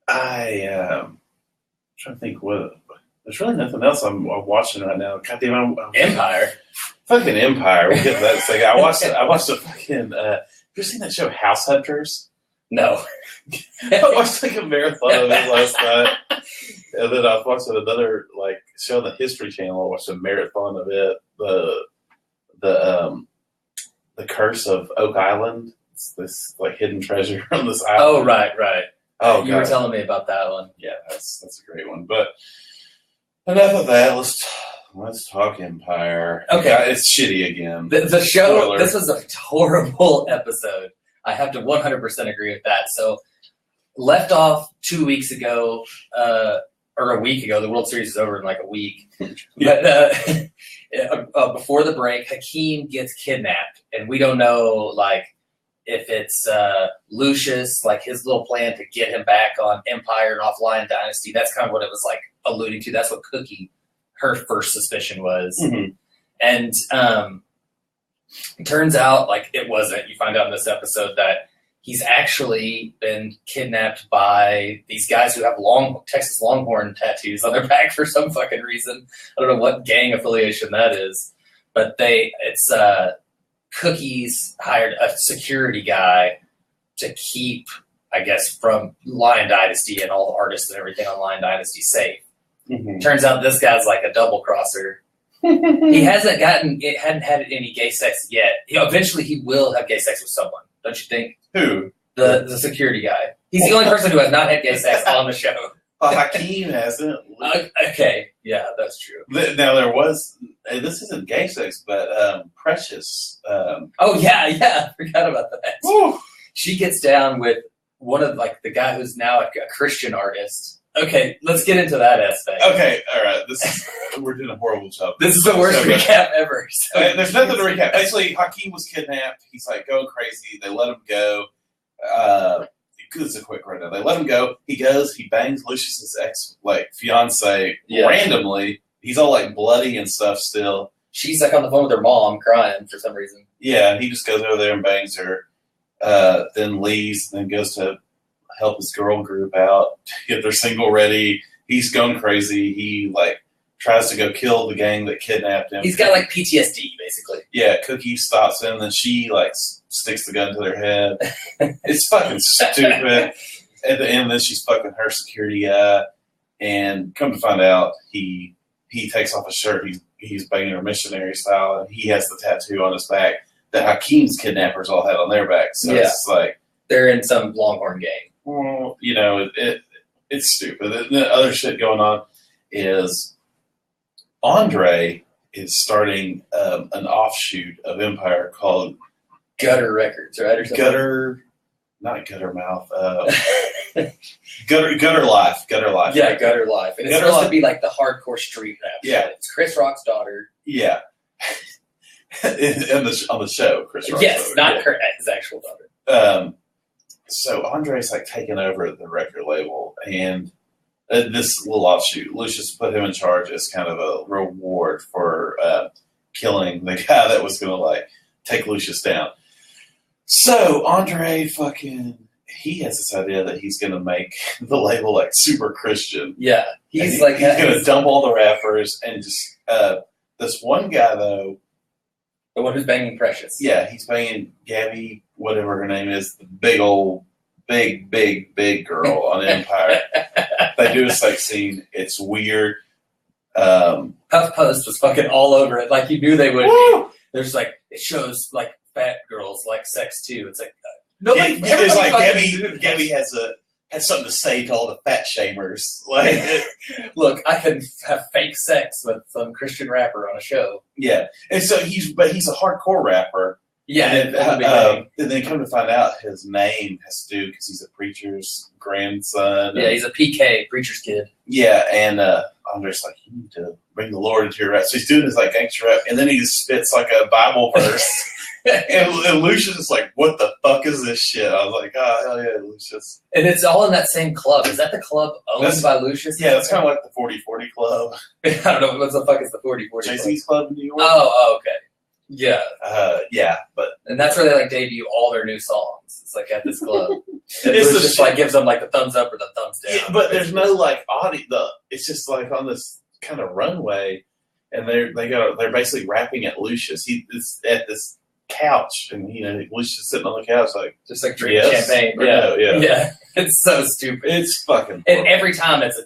trying to think what. There's really nothing else I'm watching right now. Goddamn, Empire. Fucking Empire. We'll get to that second. I watched the fucking. Have you seen that show House Hunters? No. I watched like a marathon of it last night. And then I was watching another like show on the History Channel. I watched a marathon of it. The Curse of Oak Island. It's this like hidden treasure on this island. Oh right. Oh, you were telling me about that one. Yeah, that's a great one. But enough of that. Let's talk Empire. Okay, it's shitty again. The show. Spoiler. This was a horrible episode. I have to 100% agree with that. So left off 2 weeks ago. Or a week ago. The World Series is over in like a week. But before the break, Hakeem gets kidnapped, and we don't know like if it's Lucius, like his little plan to get him back on Empire and off Lion Dynasty. That's kind of what it was like alluding to. That's what Cookie, her first suspicion was. Mm-hmm. And it turns out like it wasn't. You find out in this episode that he's actually been kidnapped by these guys who have Texas Longhorn tattoos on their back for some fucking reason. I don't know what gang affiliation that is, but it's Cookie's hired a security guy to keep, I guess, from Lion Dynasty and all the artists and everything on Lion Dynasty safe. Mm-hmm. Turns out this guy's like a double crosser. He hadn't had any gay sex yet. Eventually he will have gay sex with someone, don't you think? Who? The security guy. He's the only person who has not had gay sex on the show. Hakeem hasn't. Okay, yeah, that's true. Now there was. This isn't gay sex, but Precious. Oh yeah, I forgot about that. Whew. She gets down with one of like the guy who's now a Christian artist. Okay, let's get into that aspect. Okay, all right. We're doing a horrible job. This is the worst recap ever. So. There's nothing to recap. Basically, Hakeem was kidnapped. He's like going crazy. They let him go. This is a quick rundown. They let him go. He goes. He bangs Lucius's fiance randomly. He's all like bloody and stuff still. She's like on the phone with her mom, crying for some reason. Yeah, he just goes over there and bangs her. Then leaves. Then goes to help his girl group out, get their single ready. He's going crazy. He tries to go kill the gang that kidnapped him. He's got like PTSD, basically. Yeah, Cookie stops him, then she sticks the gun to their head. It's fucking stupid. At the end, then she's fucking her security guy, and come to find out, he takes off his shirt. He's banging her missionary style, and he has the tattoo on his back that Hakeem's kidnappers all had on their back. So it's like they're in some Longhorn gang. Well, it's stupid. The other shit going on is Andre is starting an offshoot of Empire called Gutter Records, right? Or something? Not Gutter Mouth. Gutter Life. Yeah, Gutter Life. And it's supposed to be like the hardcore street rap. Yeah. It's Chris Rock's daughter. Yeah. On the show, Chris Rock's yes, daughter. not his actual daughter. So Andre's taking over the record label, and this little offshoot, Lucius put him in charge as kind of a reward for killing the guy that was going to take Lucius down. So Andre he has this idea that he's going to make the label super Christian. Yeah, he's going to dump all the rappers and just this one guy though. The one who's banging Precious. Yeah, he's banging Gabby, whatever her name is, the big old, big girl on Empire. They do a sex scene. It's weird. HuffPost was fucking all over it. Like you knew they would be. There's it shows fat girls like sex too. It's nobody. It's Gabby has something to say to all the fat shamers. Look, I can have fake sex with some Christian rapper on a show. Yeah, and so he's a hardcore rapper. Yeah, and then come to find out, his name has to do because he's a preacher's grandson. Yeah, he's a PK, preacher's kid. Yeah, and Andre's you need to bring the Lord into your rap. So he's doing his gangster rap, and then he just spits a Bible verse. and Lucius is what the fuck is this shit? I was like, oh, hell yeah, Lucius. And it's all in that same club. Is that the club owned by Lucius? Yeah, it's kind of like the 40/40 Club. I don't know. What the fuck is the 40/40 Jay-Z's Club in New York? Oh, okay. Yeah. Yeah, but... And that's where they debut all their new songs. It's at this club. It's just gives them the thumbs up or the thumbs down. Yeah, but there's no audio. It's just on this kind of runway, and they're basically rapping at Lucius. He's at this couch, and Lucius sitting on the couch just drinking champagne. Yeah. Yeah. It's so stupid. It's fucking. And every time it's a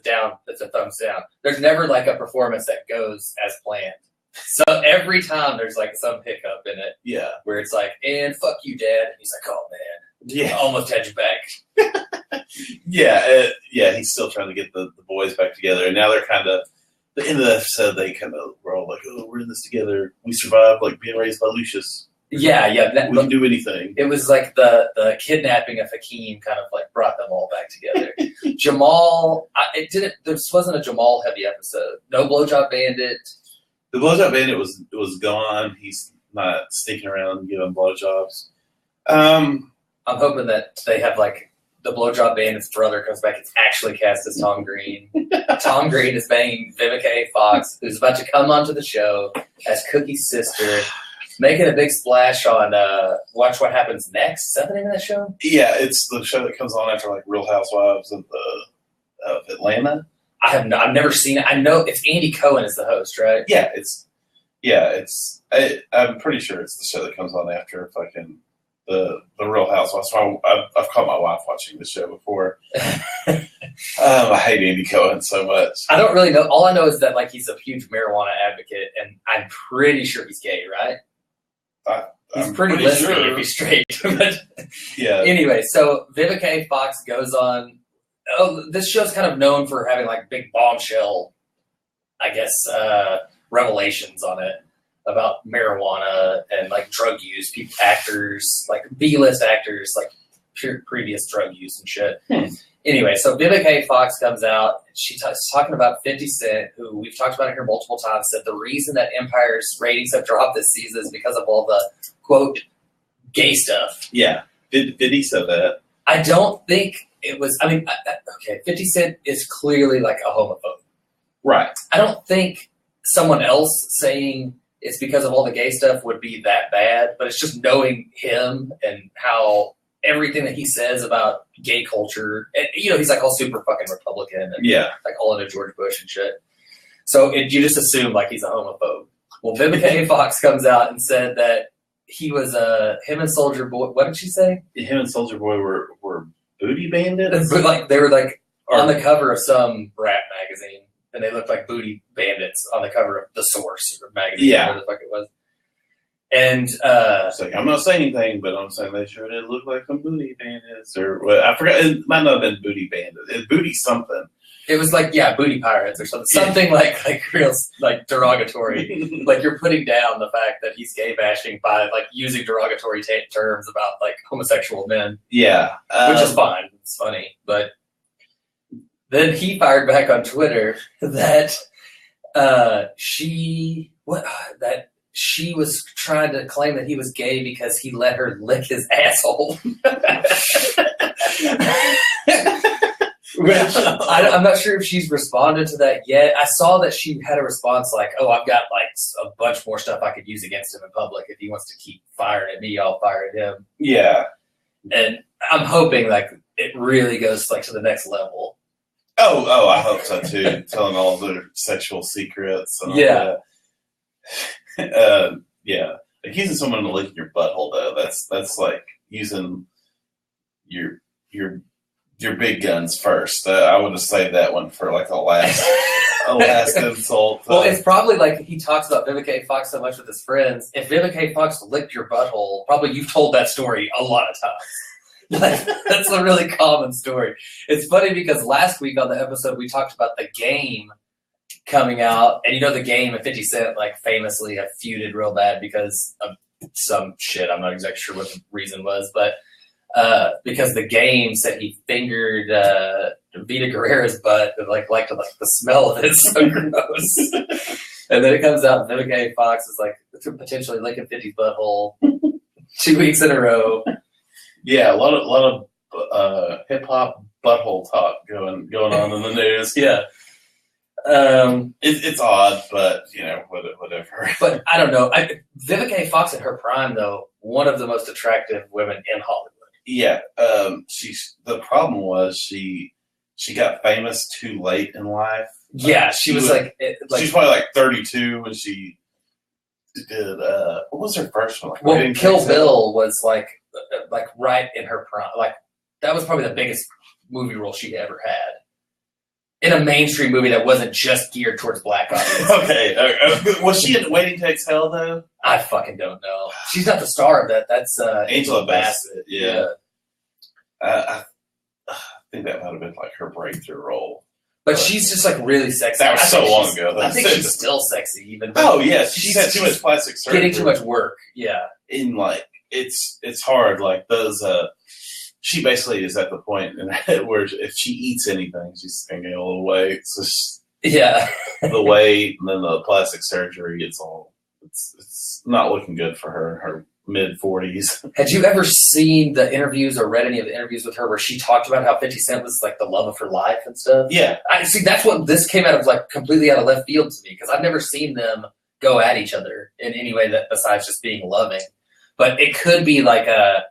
thumbs down. There's never a performance that goes as planned. So every time there's some hiccup in it. Yeah. Where it's and fuck you, Dad. And he's oh man. Yeah. I almost had you back. Yeah. He's still trying to get the boys back together, and now they're kind of. The end of the episode, they kind of were all oh, we're in this together. We survived being raised by Lucius. Yeah. We can do anything. It was the kidnapping of Hakeem kind of brought them all back together. Jamal, this wasn't a Jamal heavy episode. No Blowjob Bandit. The Blowjob Bandit was gone. He's not sneaking around giving blowjobs. I'm hoping that they have the Blowjob Bandit's brother comes back. It's actually cast as Tom Green. Tom Green is banging Vivica A. Fox, who's about to come onto the show as Cookie's sister, making a big splash on Watch What Happens Next. Is that the name of that show? Yeah, it's the show that comes on after Real Housewives of Atlanta. I've never seen it. I know it's Andy Cohen is the host, right? Yeah, I'm pretty sure it's the show that comes on after the Real Housewives. So I've caught my wife watching the show before. I hate Andy Cohen so much. I don't really know. All I know is that like he's a huge marijuana advocate, and I'm pretty sure he's gay, right? He's pretty lesbian sure if he's straight. But yeah. anyway, so Vivica A. Fox goes on. Oh, this show's kind of known for having like big bombshell, I guess, revelations on it about marijuana and like drug use. People, actors, like B-list actors, like previous drug use and shit. Anyway, so Vivica A. Fox comes out. She's talking about 50 Cent, who we've talked about here multiple times, said the reason that Empire's ratings have dropped this season is because of all the, quote, gay stuff. Yeah. Did he say that? I don't think it was, I mean, okay, 50 Cent is clearly like a homophobe. Right. I don't think someone else saying it's because of all the gay stuff would be that bad, but it's just knowing him and how everything that he says about gay culture, and you know, he's like all super fucking Republican and like all into George Bush and shit. So you just assume like he's a homophobe. Well, Vivica A. Fox comes out and said that he was him and Soulja Boy. What did she say? Him and Soulja Boy were booty bandits, but like they were like on the cover of some rap magazine, and they looked like booty bandits on the cover of The Source or magazine, whatever the fuck it was. And it's like, I'm not saying anything, but I'm saying they sure did look like some booty bandits, or well, I forgot. It might not have been booty bandits. It's booty something. It was like booty pirates or something. Something like real like derogatory. Like you're putting down the fact that he's gay bashing by like using derogatory terms about like homosexual men. Yeah, which is fine. It's funny, but then he fired back on Twitter that she was trying to claim that he was gay because he let her lick his asshole. Which I'm not sure if she's responded to that yet. I saw that she had a response like, oh, I've got like a bunch more stuff I could use against him in public. If he wants to keep firing at me, I'll fire at him. Yeah. And I'm hoping like it really goes like to the next level. Oh, I hope so too. Telling all their sexual secrets. And all that. Accusing someone of licking your butthole though, that's like using your big guns first. I would have saved that one for like a last insult. Well, it's probably like he talks about Vivica A. Fox so much with his friends. If Vivica A. Fox licked your butthole, probably you've told that story a lot of times. Like, that's a really common story. It's funny because last week on the episode we talked about The Game coming out, and you know The Game and 50 Cent like famously have feuded real bad because of some shit. I'm not exactly sure what the reason was, but because The Game said he fingered Vita Guerrera's butt and liked the smell of it. It's so gross. And then it comes out and Vivica A. Fox is like potentially licking 50's butthole 2 weeks in a row. Yeah, a lot of hip hop butthole talk going on in the news. Yeah. It's odd, but you know, whatever. But I don't know. Vivica A. Fox in her prime, though, one of the most attractive women in Hollywood. Yeah. The problem was she got famous too late in life. Yeah, she was like she's probably like 32 when she did. What was her first one? Well, Kill Bill was like right in her prime. Like that was probably the biggest movie role she ever had in a mainstream movie that wasn't just geared towards black audience. Okay. Was she in Waiting to Exhale though? I fucking don't know. She's not the star of that. That's Angela Bassett. Yeah. I think that might have been like her breakthrough role. But she's just like really sexy. That was so long ago. I think she's still sexy even. Oh yeah, she's had too much plastic surgery. Getting too much work. Yeah. In like it's hard. Like those. She basically is at the point where if she eats anything, she's gonna gain a little weight. So the weight and then the plastic surgery. It's not looking good for her in her mid-40s. Had you ever seen the interviews or read any of the interviews with her where she talked about how 50 Cent was like the love of her life and stuff? Yeah. I see. That's what this came out of, like completely out of left field to me, because I've never seen them go at each other in any way that besides just being loving. But it could be like a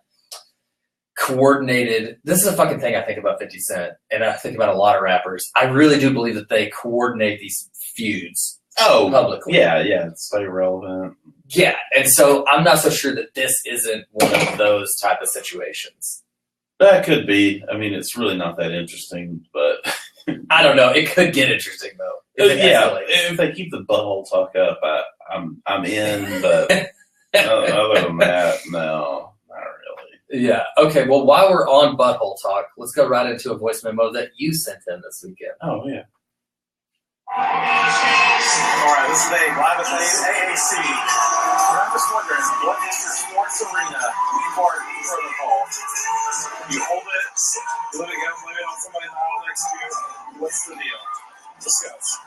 coordinated. This is a fucking thing I think about 50 Cent, and I think about a lot of rappers. I really do believe that they coordinate these feuds publicly. Yeah, stay relevant. Yeah, and so I'm not so sure that this isn't one of those type of situations. That could be. I mean, it's really not that interesting, but I don't know. It could get interesting though. If they keep the butthole talk up, I'm in. But other than that, no, not really. Yeah. Okay. Well, while we're on butthole talk, let's go right into a voice memo that you sent in this weekend. Oh yeah. All right, this is Nabe, live at the AAC. And I'm just wondering, what is your sports arena court protocol? You hold it, let it go, leave it on somebody's aisle next to you. What's the deal? Discuss.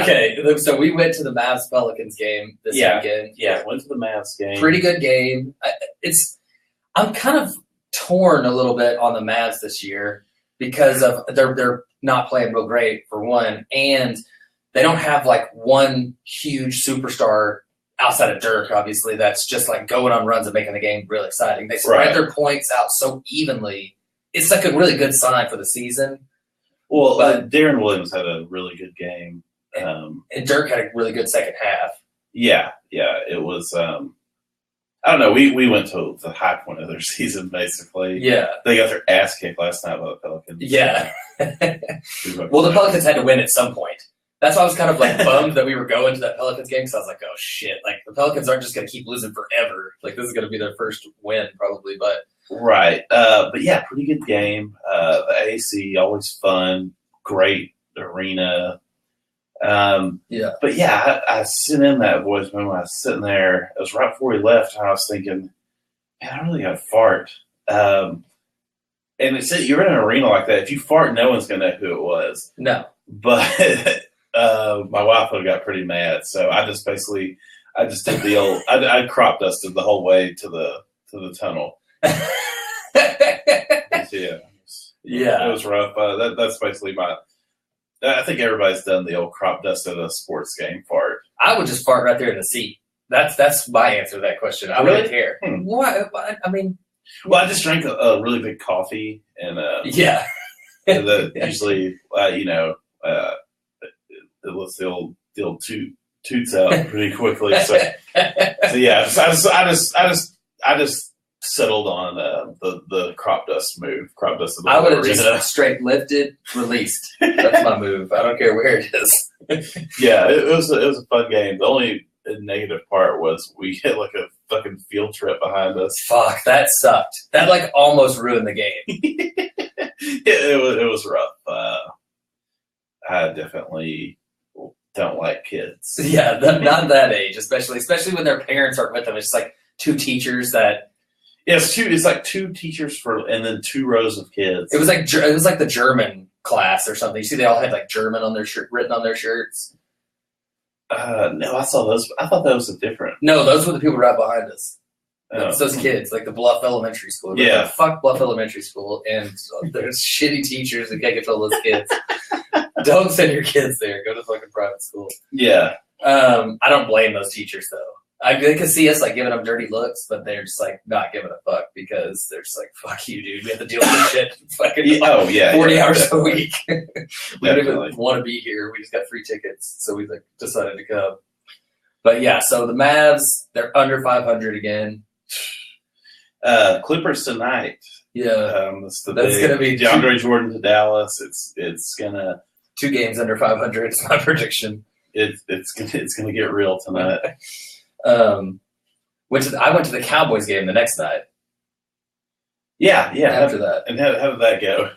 Okay, so we went to the Mavs Pelicans game this weekend. Yeah, went to the Mavs game. Pretty good game. I'm kind of torn a little bit on the Mavs this year because of they're not playing real great for one, and they don't have like one huge superstar outside of Dirk, obviously, that's just like going on runs and making the game really exciting. They spread their points out so evenly. It's like a really good sign for the season. Well, Darren Williams had a really good game. And Dirk had a really good second half. Yeah, it was. I don't know. We went to the high point of their season, basically. Yeah, they got their ass kicked last night by the Pelicans. Yeah. Well, the Pelicans had to win at some point. That's why I was kind of like bummed that we were going to that Pelicans game because I was like, oh shit! Like the Pelicans aren't just going to keep losing forever. Like this is going to be their first win probably, but. Right. But yeah, pretty good game. The AC, always fun, great arena. Yeah. But yeah, I sent in that voice memo. I was sitting there. It was right before we left, and I was thinking, man, I really got to fart. And it said you're in an arena like that. If you fart, no one's going to know who it was. No. But my wife would have got pretty mad. So I just did the old, I crop dusted the whole way to the tunnel. Yeah, it was rough. That's basically I think everybody's done the old crop dust at a sports game fart. I would just fart right there in the seat. That's my answer to that question. I wouldn't care. Why? I mean, well, I just drank a really big coffee, and yeah, and usually it lets the old toots out pretty quickly. So yeah, I just settled on the crop dust move. Crop dust. I would have just straight lifted, released. That's my move. I don't care where it is. Yeah, it was a fun game. The only negative part was we hit like a fucking field trip behind us. Fuck, that sucked. That like almost ruined the game. It was rough. I definitely don't like kids. Yeah, not that age, especially when their parents aren't with them. It's like two teachers that. Yeah, it's like two teachers and then two rows of kids. It was like the German class or something. You see, they all had like German on their shirt, written on their shirts. No, I saw those. I thought that was a different. No, those were the people right behind us. It's those kids, like the Bluff Elementary School. Yeah, like, fuck Bluff Elementary School, and there's shitty teachers that can't control those kids. Don't send your kids there. Go to fucking private school. Yeah. I don't blame those teachers though. They can see us like giving them dirty looks, but they're just like not giving a fuck because they're just like, fuck you, dude. We have to deal with this shit fucking 40 hours a week. We don't even want to be here. We just got free tickets, so we like decided to come. But yeah, so the Mavs, they're under 500 again. Clippers tonight. Yeah, that's gonna be DeAndre Jordan to Dallas. It's gonna 2 games under 500. It's my prediction. It's gonna get real tonight. I went to the Cowboys game the next night. Yeah. After that, and how did that go?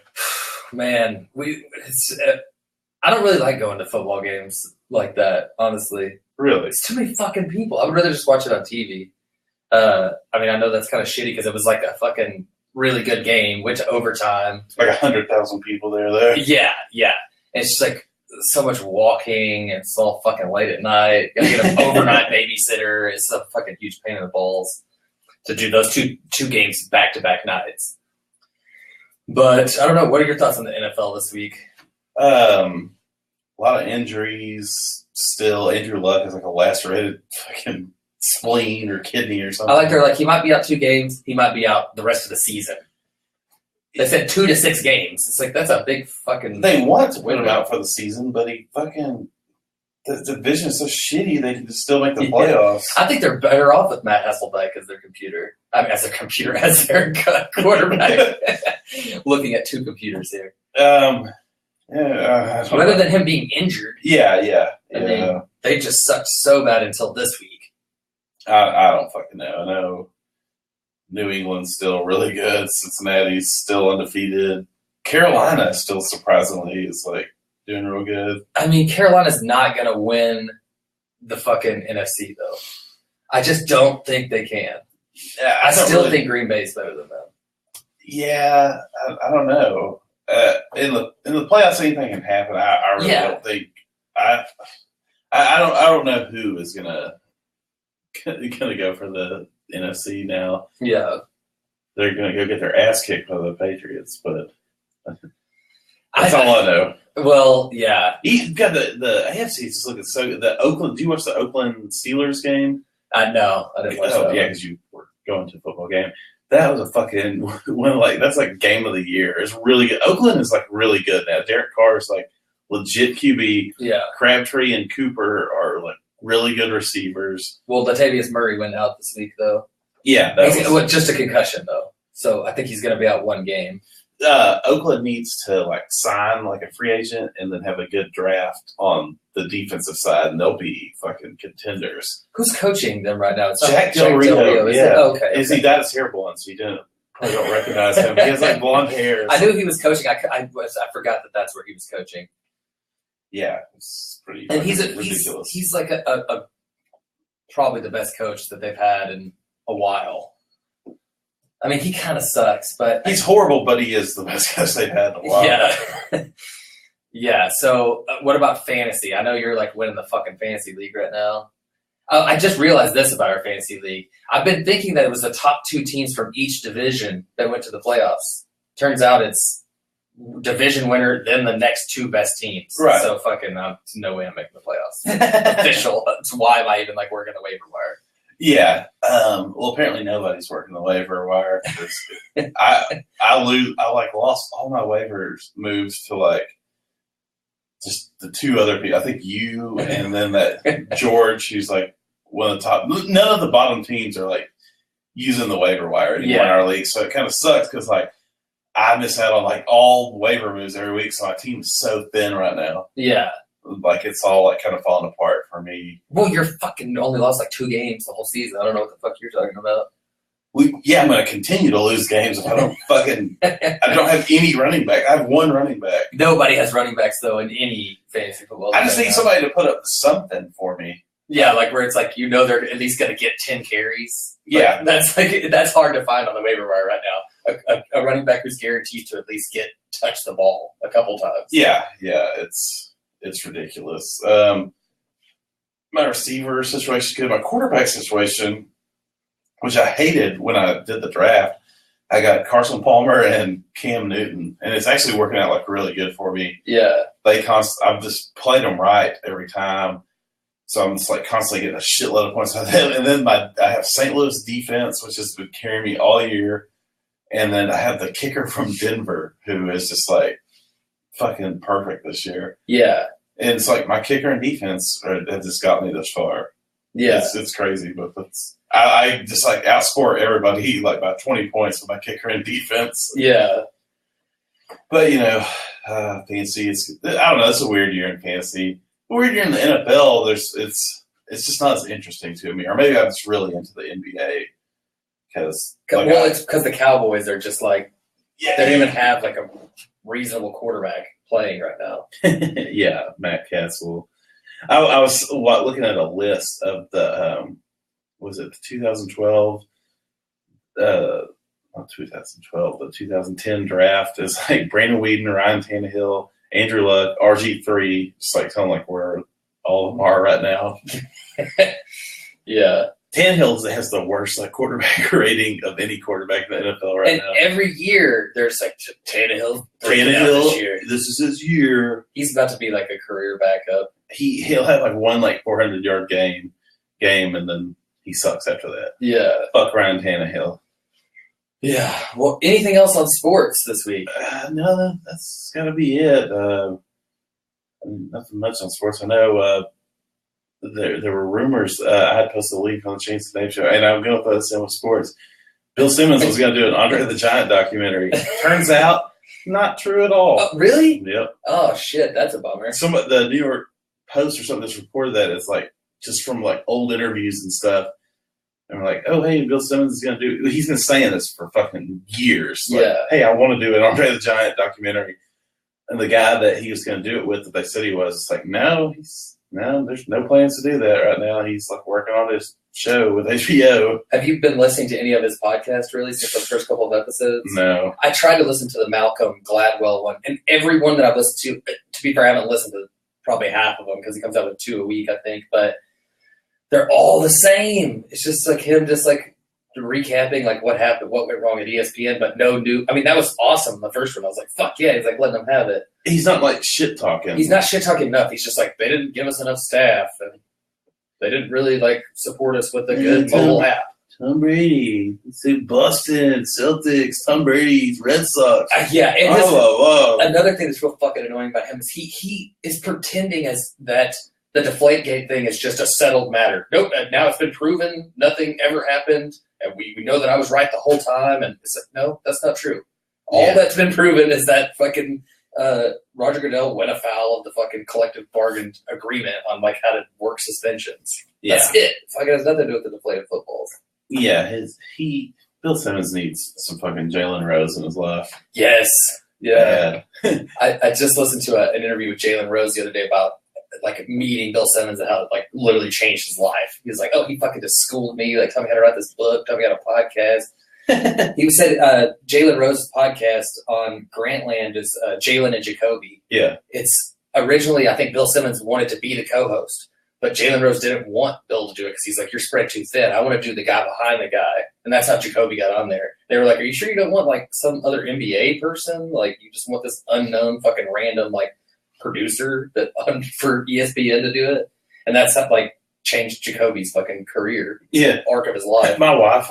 Man, I don't really like going to football games like that. Honestly, really, it's too many fucking people. I would rather just watch it on TV. I mean, I know that's kind of shitty because it was like a fucking really good game, went to overtime. Like 100,000 people there. Yeah. And it's just like so much walking, and it's all fucking late at night. Gotta get an overnight babysitter. It's a fucking huge pain in the balls to do those two games back to back nights. But I don't know. What are your thoughts on the NFL this week? A lot of injuries still. Andrew Luck is like a lacerated fucking spleen or kidney or something. I like they're like he might be out 2 games. He might be out the rest of the season. They said 2 to 6 games. It's like that's a big fucking. They want to put him out for the season, but he fucking the division is so shitty they can just still make the playoffs. I think they're better off with Matt Hasselbeck as their computer. I mean, as their quarterback. Looking at two computers here. Rather than him being injured. Yeah. I mean, they just sucked so bad until this week. I don't fucking know. I know New England's still really good. Cincinnati's still undefeated. Carolina still surprisingly is like doing real good. I mean, Carolina's not going to win the fucking NFC, though. I just don't think they can. Yeah, I still think Green Bay's better than them. Yeah, I don't know. In the playoffs, anything can happen. I really don't think. I don't know who is gonna go for the NFC now. Yeah, they're gonna go get their ass kicked by the Patriots, but that's all I know. Well, yeah. You got the AFC is just looking so good. The Oakland. Do you watch the Oakland Steelers game? No, I didn't watch that. Yeah, because you were going to a football game. That was a fucking one. That's like game of the year. It's really good. Oakland is like really good now. Derek Carr is like legit QB. Yeah. Crabtree and Cooper are like really good receivers. Well, Latavius Murray went out this week though. Yeah, just a concussion though. So I think he's going to be out one game. Oakland needs to like sign like a free agent and then have a good draft on the defensive side, and they'll be fucking contenders. Who's coaching them right now? It's Jack Del Rio. Yeah. Okay. Is he dyed his hair blonde, so you probably don't recognize him. He has like blonde hair. I knew he was coaching. I forgot that's where he was coaching. Yeah, it's pretty. And ridiculous. He's like a probably the best coach that they've had in a while. I mean, he kind of sucks, but he's horrible. But he is the best coach they've had in a while. Yeah, yeah. So, what about fantasy? I know you're like winning the fucking fantasy league right now. I just realized this about our fantasy league. I've been thinking that it was the top two teams from each division that went to the playoffs. Turns out it's division winner, then the next two best teams. Right. So fucking no way I'm making the playoffs. Official. That's why am I even like working the waiver wire? Yeah. Well, apparently nobody's working the waiver wire. I lost all my waivers moves to like just the two other people. I think you and then that George, who's like one of the top. None of the bottom teams are like using the waiver wire anymore in our league, so it kind of sucks because like I miss out on like all waiver moves every week. So my team is so thin right now. Yeah. Like it's all like kind of falling apart for me. Well, you're fucking only lost like 2 games the whole season. I don't know what the fuck you're talking about. I'm going to continue to lose games if I don't I don't have any running back. I have one running back. Nobody has running backs though in any fantasy football. I just need somebody to put up something for me. Yeah, like where it's like they're at least going to get 10 carries. Yeah, that's hard to find on the waiver wire right now. A running back who's guaranteed to at least touch the ball a couple times. Yeah, it's ridiculous. My receiver situation is good. My quarterback situation, which I hated when I did the draft, I got Carson Palmer and Cam Newton, and it's actually working out like really good for me. Yeah, I've just played them right every time, so I'm just like constantly getting a shitload of points out of them. And then I have St. Louis defense, which has been carrying me all year, and then I have the kicker from Denver, who is just like fucking perfect this year. Yeah. And it's like my kicker and defense have just got me this far. Yeah. It's crazy, but I just like outscore everybody like by 20 points with my kicker and defense. Yeah. But fantasy, I don't know, it's a weird year in fantasy. A weird year in the NFL, it's just not as interesting to me. Or maybe I'm just really into the NBA. It's because the Cowboys are just like, they don't even have like a reasonable quarterback playing right now. Yeah, Matt Castle. I was looking at a list of the was it the 2012 not 2012 the 2010 draft is like Brandon Weeden, Ryan Tannehill, Andrew Luck, RG3, just like telling like where all of them are right now. Yeah. Tannehill has the worst like quarterback rating of any quarterback in the NFL right now. And every year there's like Tannehill this year. This is his year. He's about to be like a career backup. He'll have like one like 400-yard game, and then he sucks after that. Yeah. Fuck Ryan Tannehill. Yeah. Well, anything else on sports this week? No, that's got to be it. Nothing much on sports. I know there were rumors. I had posted a link on the Chance and Nabe show, and I'm going to put this in with sports. Bill Simmons was going to do an Andre the Giant documentary. Turns out, not true at all. Really? Yep. Oh shit, that's a bummer. The New York Post or something just reported that it's like just from like old interviews and stuff. And we're like, oh hey, Bill Simmons is going to do. He's been saying this for fucking years. Like, yeah. Hey, I want to do an Andre the Giant documentary. And the guy that he was going to do it with, that they said he was, it's like, no, there's no plans to do that right now. He's like working on his show with HBO. Have you been listening to any of his podcasts really since the first couple of episodes? No. I tried to listen to the Malcolm Gladwell one, and every one that I've listened to be fair, I haven't listened to probably half of them because he comes out with 2 a week, I think, but they're all the same. It's just like him just like recapping like what happened, what went wrong at ESPN, but no new. I mean, that was awesome. The first one, I was like, "Fuck yeah!" He's like letting them have it. He's not like shit talking. He's not shit talking enough. He's just like they didn't give us enough staff, and they didn't really like support us with a good mobile app. Tom Brady, Boston Celtics, Tom Brady's Red Sox. Yeah, and whoa. Another thing that's real fucking annoying about him is he is pretending as that the Deflategate thing is just a settled matter. Nope, now it's been proven, nothing ever happened. And we know that I was right the whole time, and it's like, no, that's not true. All that's been proven is that fucking Roger Goodell went afoul of the fucking collective bargain agreement on like how to work suspensions. That's it. Fucking has nothing to do with the deflated footballs. Yeah, Bill Simmons needs some fucking Jalen Rose in his life. Yes. Yeah. I just listened to an interview with Jalen Rose the other day about like meeting Bill Simmons and how it like literally changed his life. He was like, oh, he fucking just schooled me, like taught me how to write this book, taught me how to podcast. He said Jalen Rose's podcast on Grantland is Jalen and Jacoby. Yeah. It's originally, I think Bill Simmons wanted to be the co-host, but Jalen Rose didn't want Bill to do it because he's like, you're spread too thin. I want to do the guy behind the guy. And that's how Jacoby got on there. They were like, are you sure you don't want like some other NBA person? Like you just want this unknown fucking random like producer that for ESPN to do it? And that's how like changed Jacoby's fucking career. Arc of his life. My wife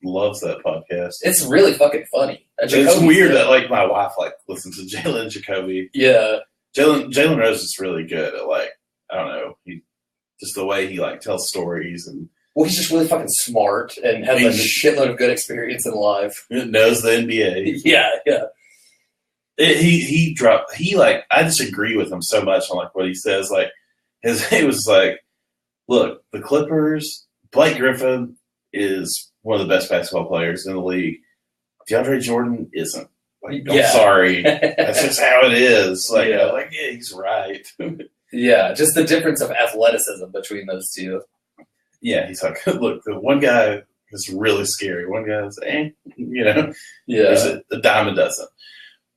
loves that podcast. It's really fucking funny. It's weird that like my wife like listens to Jalen and Jacoby. Yeah. Jalen Rose is really good at like, I don't know, just the way he like tells stories and he's just really fucking smart and has like a shitload of good experience in life. Knows the NBA. Yeah. I disagree with him so much on like what he says. Like it was like, look, the Clippers, Blake Griffin is one of the best basketball players in the league. DeAndre Jordan isn't. Like, I'm sorry. That's just how it is. Like, he's right. Yeah, just the difference of athleticism between those two. Yeah, he's like, look, the one guy is really scary. One guy's, Yeah. There's a dime a dozen.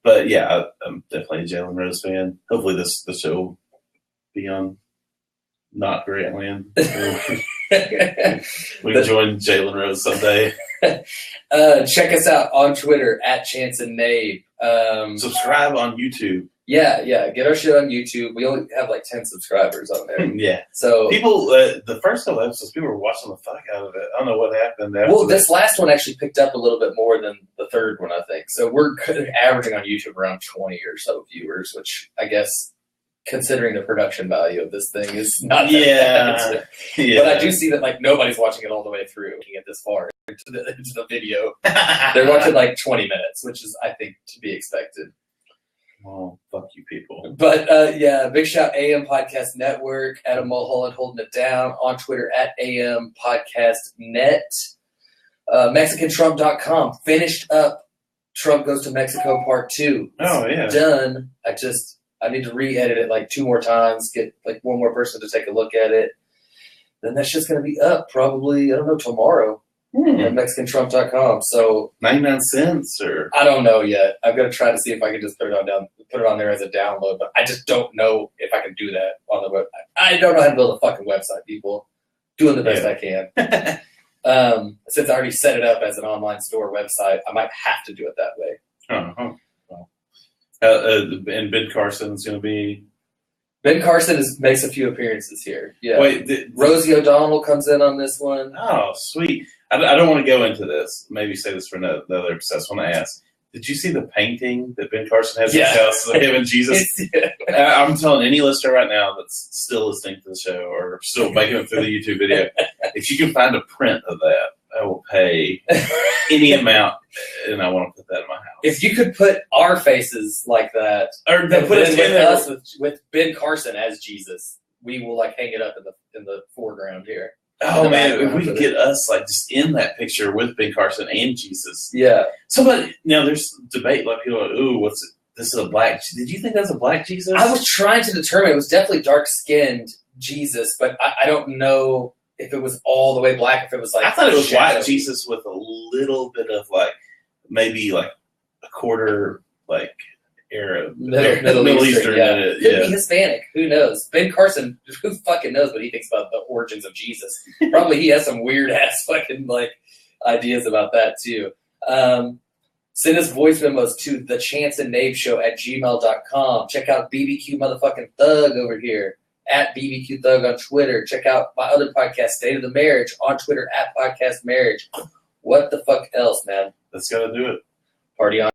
But yeah, I'm definitely a Jalen Rose fan. Hopefully the show will be on not Grantland. We can join Jalen Rose someday. Check us out on Twitter at Chance and Nabe. Subscribe on YouTube. Yeah. Get our shit on YouTube. We only have like 10 subscribers on there. Yeah. So people, the first couple episodes, people were watching the fuck out of it. I don't know what happened. This last one actually picked up a little bit more than the third one, I think. So we're averaging on YouTube around 20 or so viewers, which I guess, considering the production value of this thing, is not that bad. But I do see that like nobody's watching it all the way through, looking at this far into the video. They're watching like 20 minutes, which is, I think, to be expected. Oh, fuck you people. But big shout AM Podcast Network, Adam Mulholland holding it down on Twitter at AM Podcast Net. MexicanTrump.com finished up Trump Goes to Mexico Part 2. Oh, yeah. Done. I need to re-edit it like 2 more times, get like one more person to take a look at it. Then that shit's going to be up probably, I don't know, tomorrow at MexicanTrump.com. So 99 cents or? I don't know yet. I'm going to try to see if I can just put it on there as a download, but I just don't know if I can do that on the web. I don't know how to build a fucking website, people. Doing the best I can. Since I already set it up as an online store website, I might have to do it that way. Uh-huh. And Ben Carson's going to be... Ben Carson makes a few appearances here. Yeah. Wait, Rosie O'Donnell comes in on this one. Oh, sweet. I don't want to go into this. Maybe say this for another episode. I just want to ask. Did you see the painting that Ben Carson has Yeah. in his house of him and Jesus? I'm telling any listener right now that's still listening to the show or still making it through the YouTube video, if you can find a print of that, I will pay any amount, and I want to put that in my house. If you could put our faces like that, Or then put it with in us with Ben Carson as Jesus, we will like hang it up in the foreground here. Oh man, if we could get us like just in that picture with Ben Carson and Jesus. Yeah. Somebody now there's debate like people are like, ooh, what's it? This is a black. Did you think that's a black Jesus? I was trying to determine. It was definitely dark skinned Jesus, but I don't know if it was all the way black. If it was like I thought it was shadow. white Jesus with a little bit of like maybe like a quarter like Arab, Middle Eastern, yeah. in it. Could Yeah. be Hispanic. Who knows? Ben Carson, who fucking knows what he thinks about the origins of Jesus? Probably he has some weird ass fucking like ideas about that too. Send us voice memos to thechanceandnabeshow@gmail.com. Check out BBQ motherfucking Thug over here at BBQ Thug on Twitter. Check out my other podcast, State of the Marriage, on Twitter at Podcast Marriage. What the fuck else, man? That's gotta do it. Party on.